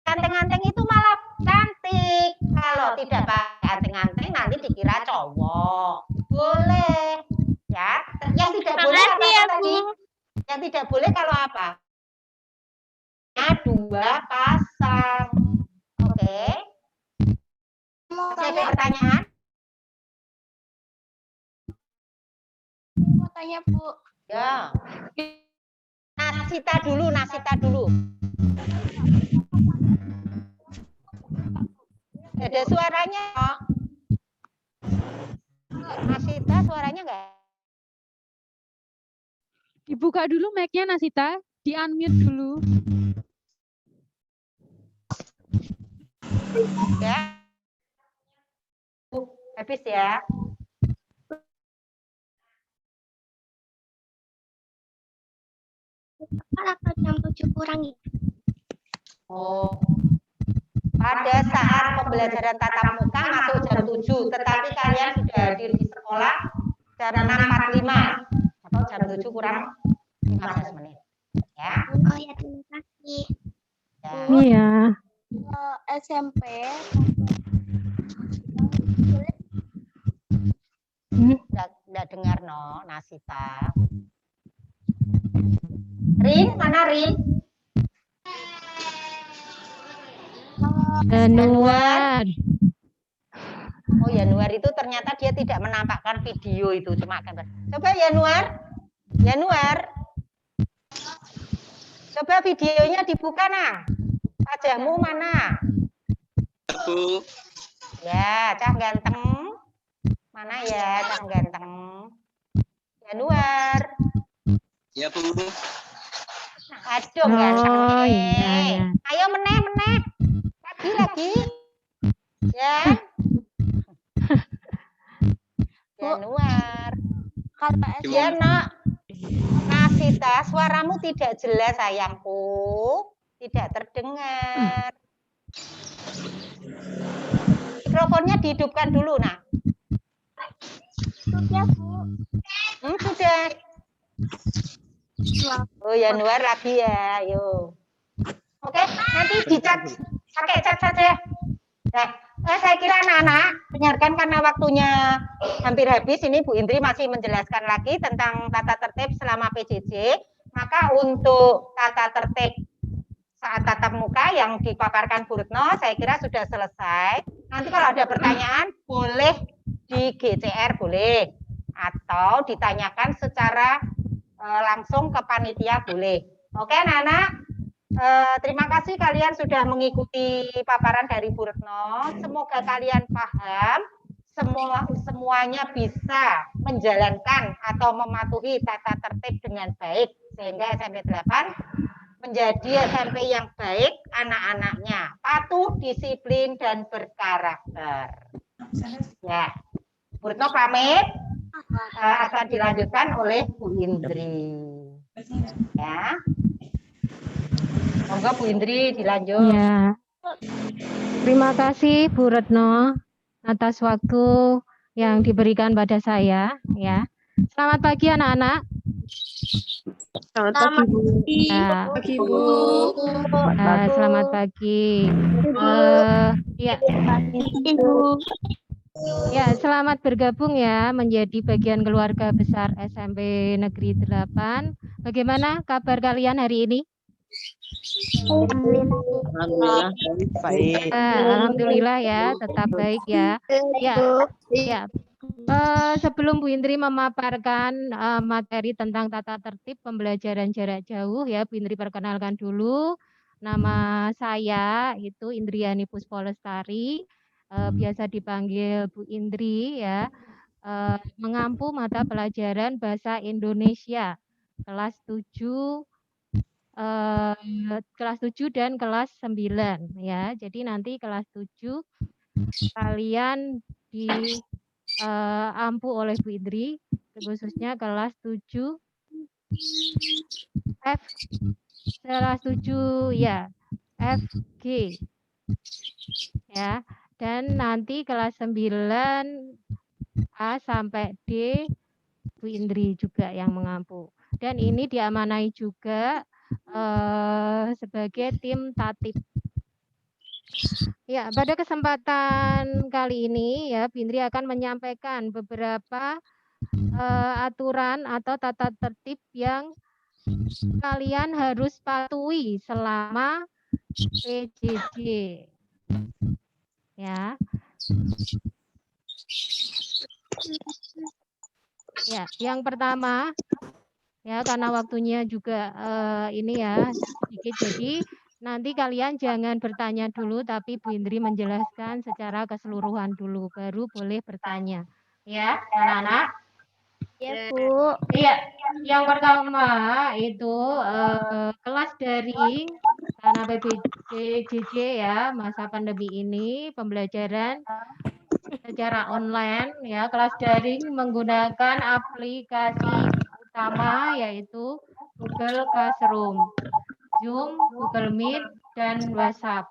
anting-anting itu malah cantik. Kalau tidak pakai anting-anting nanti dikira cowok. Boleh. Ya, yang tidak boleh apa ya, tadi? Yang tidak boleh kalau apa? Dua pasang. Oke. Masih ada pertanyaan? Mau tanya Bu. Ya. Nasita dulu. Ada suaranya. Nasita suaranya enggak? Dibuka dulu mic-nya Nasita, di-unmute dulu. Ya. Habis ya. Atau jam 7 kurang itu? Oh. Pada saat pembelajaran tatap muka masuk jam 7, tetapi kalian sudah hadir di sekolah jam 6.45 atau jam 7 kurang 15 menit. Ya. Oh ya, terima kasih. Ya. Iya. SMP. Nggak dengar no, Nasita. Rin, mana Rin? Januar. Oh, Januar itu ternyata dia tidak menampakkan video itu, cuma gambar. Coba Januar. Coba videonya dibuka nah. Wajahmu mana? Bu. Ya, cah ganteng. Mana ya, cah ganteng? Januar. Ya, Bu. Aduh, ganteng. Oh, iya. Ayo meneh. Lagi. Ya. Januar. Ya, Nak. Nasita, suaramu tidak jelas, sayangku. Tidak terdengar. Mikrofonnya dihidupkan dulu, Nak. Sudah, Bu. Sudah. Oh, Januar lagi ya, yuk. Oke, nanti dicat, pakai cat saja. Nah, saya kira anak-anak dengarkan karena waktunya hampir habis. Ini Bu Indri masih menjelaskan lagi tentang tata tertib selama PJJ. Maka untuk tata tertib saat tatap muka yang dipaparkan Bu Retno, saya kira sudah selesai. Nanti kalau ada pertanyaan, boleh di GCR, boleh. Atau ditanyakan secara langsung ke panitia, boleh. Oke, anak-anak. Terima kasih kalian sudah mengikuti paparan dari Bu Retno. Semoga kalian paham, semuanya bisa menjalankan atau mematuhi tata tertib dengan baik sehingga SMP 8 menjadi SMP yang baik, anak-anaknya patuh, disiplin dan berkarakter. Ya, Bu Retno pamit, akan dilanjutkan oleh Bu Indri. Ya. Monggo Bu Indri dilanjut. Ya. Terima kasih Bu Retno atas waktu yang diberikan pada saya ya. Selamat pagi anak-anak. Selamat pagi, Bu. Ya. Pagi, Bu. Selamat pagi. Ya. Ya, selamat bergabung ya menjadi bagian keluarga besar SMP Negeri 8. Bagaimana kabar kalian hari ini? Alhamdulillah. Baik. Alhamdulillah ya, tetap baik ya. Ya. Sebelum Bu Indri memaparkan materi tentang tata tertib pembelajaran jarak jauh ya, Bu Indri perkenalkan dulu. Nama saya itu Indriani Puspolestari, biasa dipanggil Bu Indri ya. Mengampu mata pelajaran bahasa Indonesia kelas 7 dan kelas 9 ya. Jadi nanti kelas 7 kalian ampu oleh Bu Indri, khususnya kelas 7 F kelas 7 ya, FG ya. Dan nanti kelas 9 A sampai D Bu Indri juga yang mengampu. Dan ini diamanai juga sebagai tim tatip. Ya, pada kesempatan kali ini ya, Bu Indri akan menyampaikan beberapa aturan atau tata tertib yang kalian harus patuhi selama PJJ. Ya. Ya, yang pertama ya, karena waktunya juga ini ya sedikit, jadi nanti kalian jangan bertanya dulu, tapi Bu Indri menjelaskan secara keseluruhan dulu, baru boleh bertanya. Ya, anak-anak. Ya, Bu. Iya, yang pertama itu kelas daring karena PJJ ya, masa pandemi ini pembelajaran secara online ya, kelas daring menggunakan aplikasi utama yaitu Google Classroom, Zoom, Google Meet, dan WhatsApp.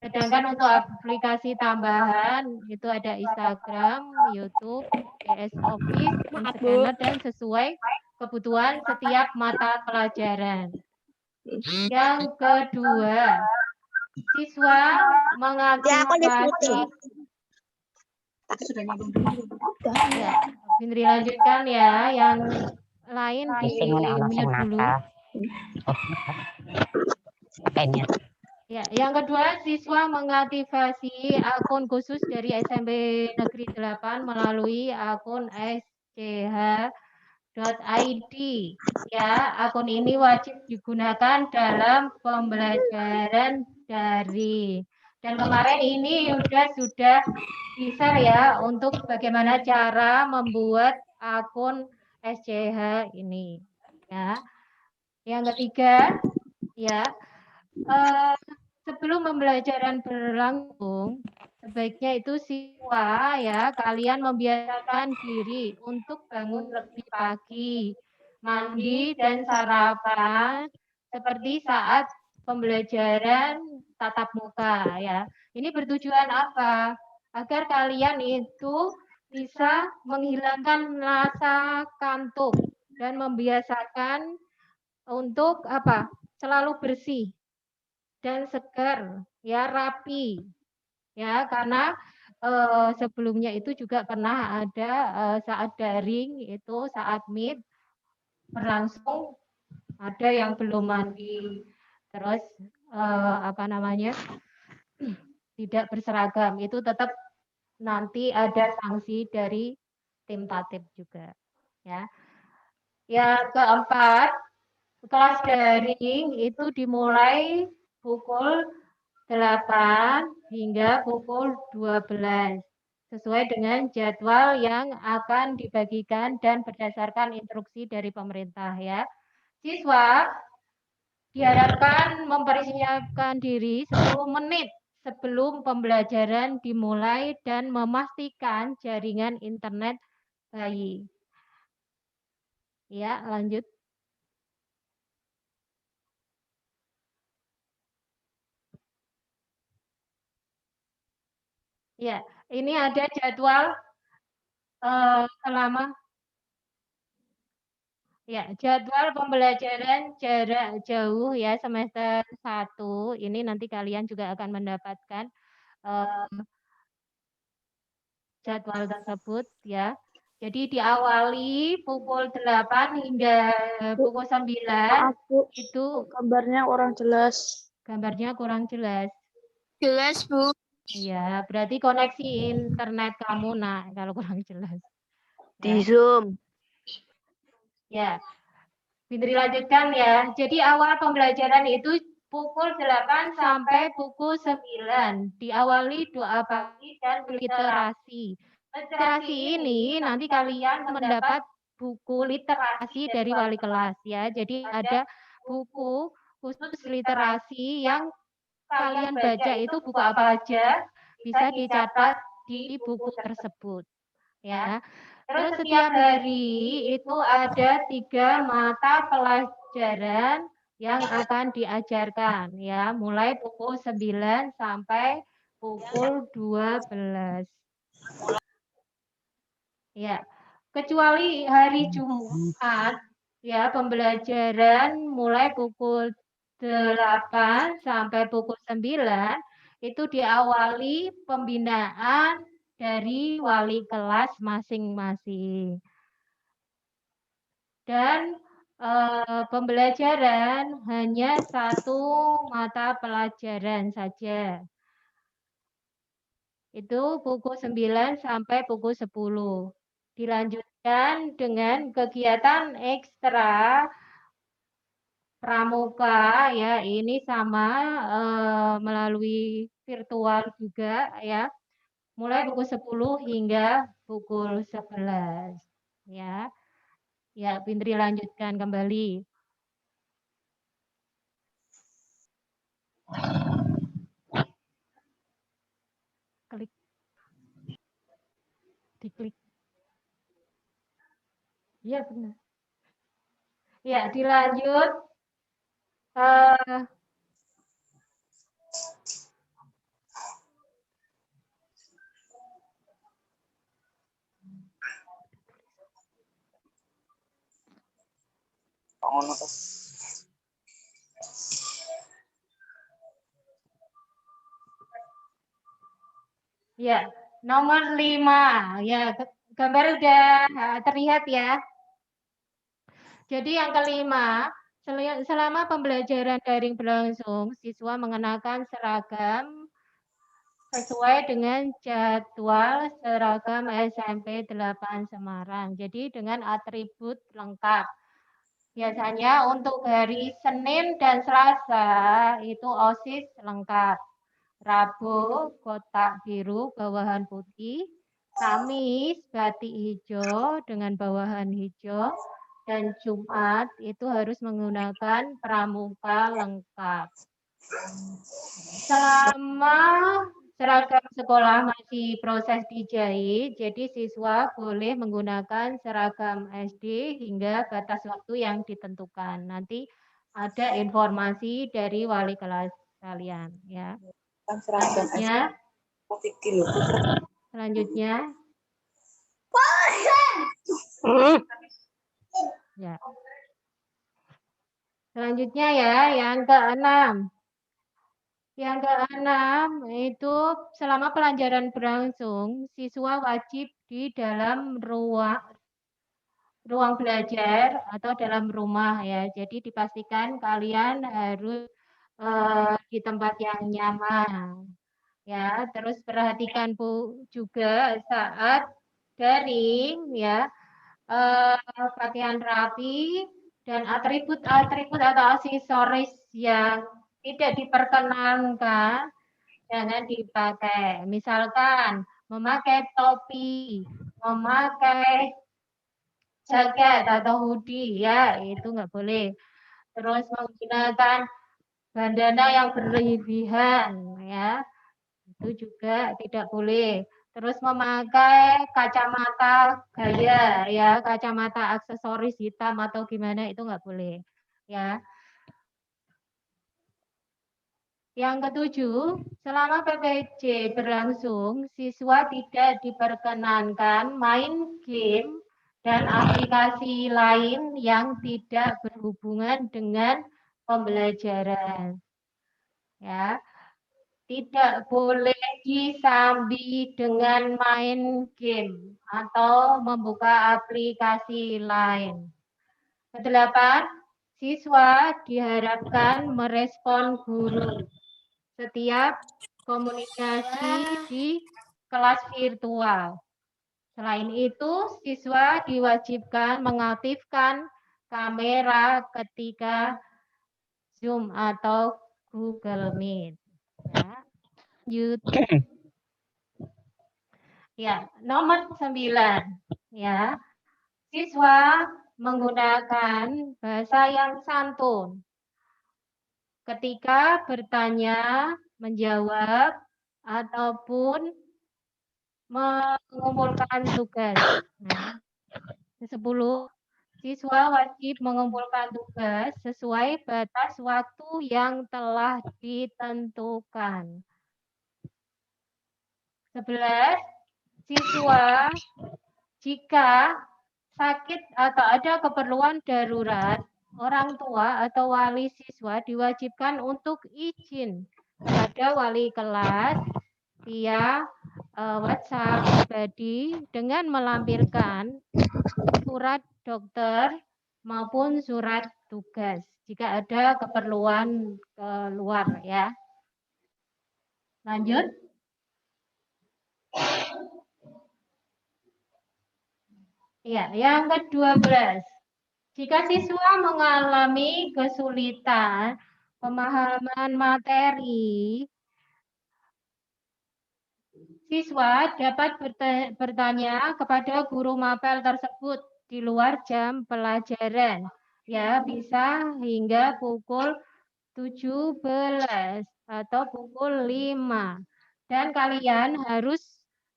Sedangkan untuk aplikasi tambahan itu ada Instagram, YouTube, PS Office, Scanner, dan sesuai kebutuhan setiap mata pelajaran. Yang kedua, siswa mengaktifasi ya, Indri lanjutkan ya, yang lain di mute dulu. Ya, yang kedua, siswa mengaktifasi akun khusus dari SMP Negeri 8 melalui akun SCH.id. Ya, akun ini wajib digunakan dalam pembelajaran daring. Dan kemarin ini sudah di-share ya untuk bagaimana cara membuat akun SCH ini. Ya. Yang ketiga, ya, sebelum pembelajaran berlangsung, sebaiknya itu siswa ya, kalian membiasakan diri untuk bangun lebih pagi, mandi dan sarapan seperti saat pembelajaran tatap muka ya. Ini bertujuan apa? Agar kalian itu bisa menghilangkan rasa kantuk dan membiasakan untuk apa? Selalu bersih dan segar, ya, rapi. Ya, karena sebelumnya itu juga pernah ada saat daring itu saat meet berlangsung ada yang belum mandi, terus apa namanya, tidak berseragam, itu tetap nanti ada sanksi dari tim tatip juga. Ya. Yang keempat, kelas daring itu dimulai pukul 8 hingga pukul 12 sesuai dengan jadwal yang akan dibagikan dan berdasarkan instruksi dari pemerintah ya. Siswa diharapkan mempersiapkan diri 10 menit sebelum pembelajaran dimulai dan memastikan jaringan internet baik. Ya, lanjut. Ya, ini ada jadwal selama ya, jadwal pembelajaran jarak jauh ya semester 1 ini nanti kalian juga akan mendapatkan jadwal tersebut ya. Jadi diawali pukul 8 hingga pukul 9 Maaf, Bu. itu Gambarnya kurang jelas. gambarnya kurang jelas. Jelas, Bu. Iya, berarti koneksi internet kamu nak kalau kurang jelas. Di Ya. Zoom. Ya. Bintri lanjutkan ya. Jadi awal pembelajaran itu pukul 8 sampai pukul 9. Diawali doa pagi dan literasi. Literasi ini nanti kalian mendapat buku literasi dari wali kelas ya. Jadi ada buku khusus literasi yang kalian baca itu buku apa aja bisa dicatat di buku tersebut ya. Terus setiap hari itu ada 3 mata pelajaran yang akan diajarkan ya, mulai pukul 9 sampai pukul 12. Ya, kecuali hari Jumat ya, pembelajaran mulai pukul 8 sampai pukul 9 itu diawali pembinaan dari wali kelas masing-masing. Dan pembelajaran hanya 1 mata pelajaran saja. Itu pukul 9 sampai pukul 10. Dilanjutkan dengan kegiatan ekstra pramuka ya, ini sama melalui virtual juga ya. Mulai pukul 10 hingga pukul 11 ya. Ya, Bintri lanjutkan kembali. Klik. Diklik. Iya, benar. Ya, dilanjut. Ya, nomor 5. Ya, gambar udah terlihat ya. Jadi yang kelima, selama pembelajaran daring berlangsung, siswa mengenakan seragam sesuai dengan jadwal seragam SMP 8 Semarang. Jadi dengan atribut lengkap. Biasanya untuk hari Senin dan Selasa itu OSIS lengkap. Rabu kotak biru bawahan putih. Kamis batik hijau dengan bawahan hijau. Dan Jumat itu harus menggunakan pramuka lengkap. Selama seragam sekolah masih proses dijahit, jadi siswa boleh menggunakan seragam SD hingga batas waktu yang ditentukan. Nanti ada informasi dari wali kelas kalian ya. Selanjutnya. Ya. Selanjutnya ya, yang ke-6. Yang ke-6 itu selama pelajaran berlangsung, siswa wajib di dalam ruang belajar atau dalam rumah ya. Jadi dipastikan kalian harus di tempat yang nyaman. Ya, terus perhatikan juga saat daring ya, pakaian rapi dan atribut-atribut atau aksesoris yang tidak diperkenankan jangan dipakai. Misalkan memakai topi, memakai jaket atau hoodie ya, itu nggak boleh. Terus menggunakan bandana yang berlebihan ya, itu juga tidak boleh. Terus memakai kacamata gaya ya, kacamata aksesoris hitam atau gimana itu nggak boleh ya. Yang ke-7, selama PPJ berlangsung, siswa tidak diperkenankan main game dan aplikasi lain yang tidak berhubungan dengan pembelajaran. Ya. tidak boleh disambi dengan main game atau membuka aplikasi lain. Kedelapan, siswa diharapkan merespon guru setiap komunikasi di kelas virtual. Selain itu, siswa diwajibkan mengaktifkan kamera ketika Zoom atau Google Meet. Ya, ya, nomor 9. Ya, siswa menggunakan bahasa yang santun ketika bertanya, menjawab, ataupun mengumpulkan tugas. Nah, 10. Siswa wajib mengumpulkan tugas sesuai batas waktu yang telah ditentukan. 11. Siswa jika sakit atau ada keperluan darurat, orang tua atau wali siswa diwajibkan untuk izin kepada wali kelas via WhatsApp pribadi dengan melampirkan surat dokter maupun surat tugas jika ada keperluan keluar ya. Lanjut. Ya, yang ke-12. Jika siswa mengalami kesulitan pemahaman materi, siswa dapat bertanya kepada guru mapel tersebut di luar jam pelajaran. Ya, bisa hingga pukul 17 atau pukul 5. Dan kalian harus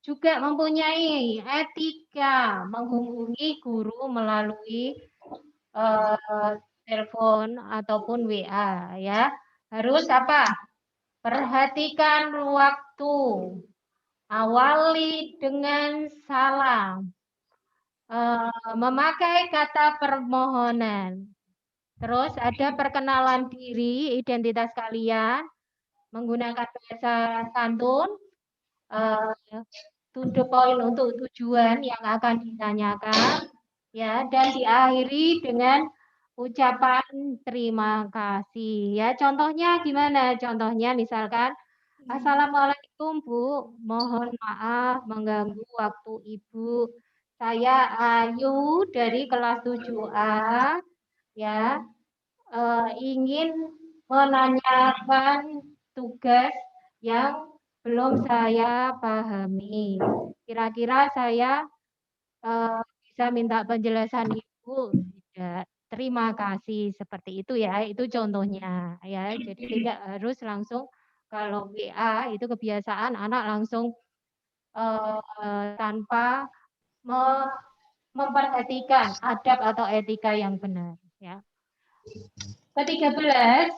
juga mempunyai etika menghubungi guru melalui telepon ataupun WA ya. Harus apa? Perhatikan waktu. Awali dengan salam. Memakai kata permohonan. Terus ada perkenalan diri, identitas kalian, menggunakan bahasa santun, to the point untuk tujuan yang akan ditanyakan, ya, dan diakhiri dengan ucapan terima kasih. Ya, contohnya gimana? Contohnya misalkan, Assalamualaikum Bu, mohon maaf mengganggu waktu Ibu. Saya Ayu dari kelas 7A, ya, ingin menanyakan tugas yang belum saya pahami. Kira-kira saya bisa minta penjelasan Ibu? Tidak. Terima kasih, seperti itu ya. Itu contohnya ya. Jadi tidak harus langsung, kalau WA itu kebiasaan anak langsung tanpa memperhatikan adab atau etika yang benar ya. Ke-13,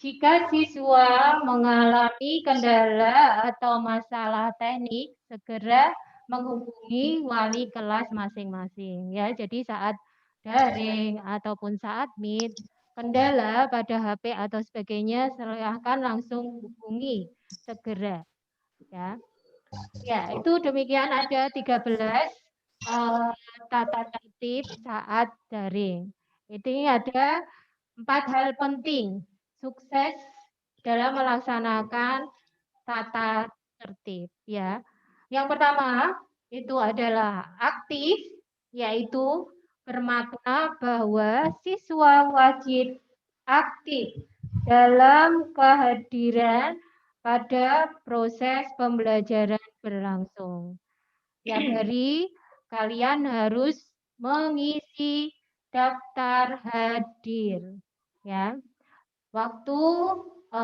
jika siswa mengalami kendala atau masalah teknik, segera menghubungi wali kelas masing-masing ya. Jadi saat daring ataupun saat meet, kendala pada HP atau sebagainya, silahkan langsung hubungi segera ya. Ya, itu demikian ada 13 tata tertib saat daring. Ini ada 4 hal penting sukses dalam melaksanakan tata tertib ya. Yang pertama itu adalah aktif, yaitu bermakna bahwa siswa wajib aktif dalam kehadiran pada proses pembelajaran berlangsung. Tiap hari kalian harus mengisi daftar hadir ya. Waktu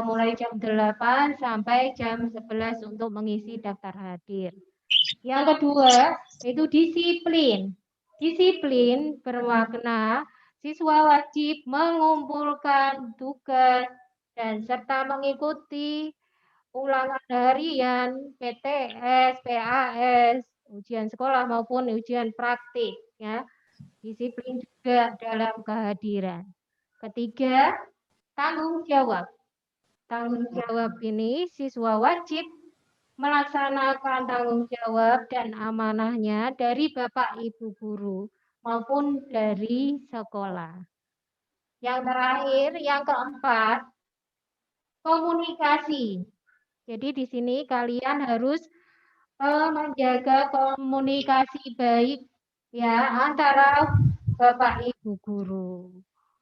mulai jam 8 sampai jam 11 untuk mengisi daftar hadir. Yang kedua, itu disiplin. Disiplin bermakna siswa wajib mengumpulkan tugas dan serta mengikuti ulangan harian, PTS, PAS, ujian sekolah maupun ujian praktik ya. Disiplin juga dalam kehadiran. Ketiga, tanggung jawab. tanggung jawab ini, siswa wajib melaksanakan tanggung jawab dan amanahnya dari Bapak Ibu guru maupun dari sekolah. Yang terakhir, yang keempat, komunikasi. Jadi di sini kalian harus menjaga komunikasi baik ya antara Bapak Ibu guru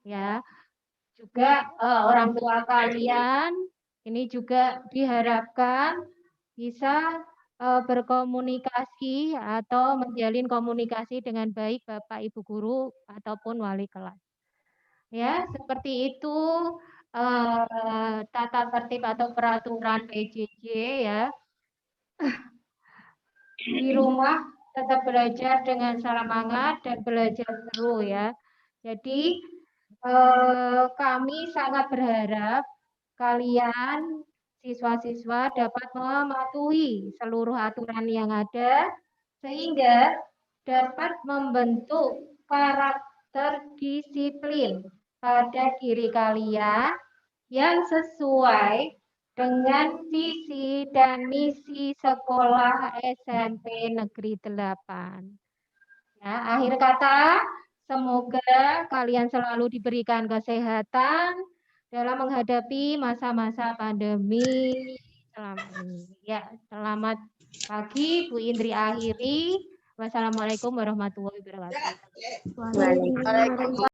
ya. Juga orang tua kalian ini juga diharapkan bisa berkomunikasi atau menjalin komunikasi dengan baik Bapak Ibu guru ataupun wali kelas. Ya, seperti itu tata tertib atau peraturan PJJ ya. Di rumah tetap belajar dengan semangat dan belajar seru ya. Jadi kami sangat berharap kalian siswa-siswa dapat mematuhi seluruh aturan yang ada sehingga dapat membentuk karakter disiplin pada diri kalian yang sesuai dengan visi dan misi sekolah SMP Negeri 8. Ya, akhir kata, semoga kalian selalu diberikan kesehatan dalam menghadapi masa-masa pandemi selama ini. Ya, selamat pagi Bu Indri akhiri. Wassalamualaikum warahmatullahi wabarakatuh. Waalaikumsalam.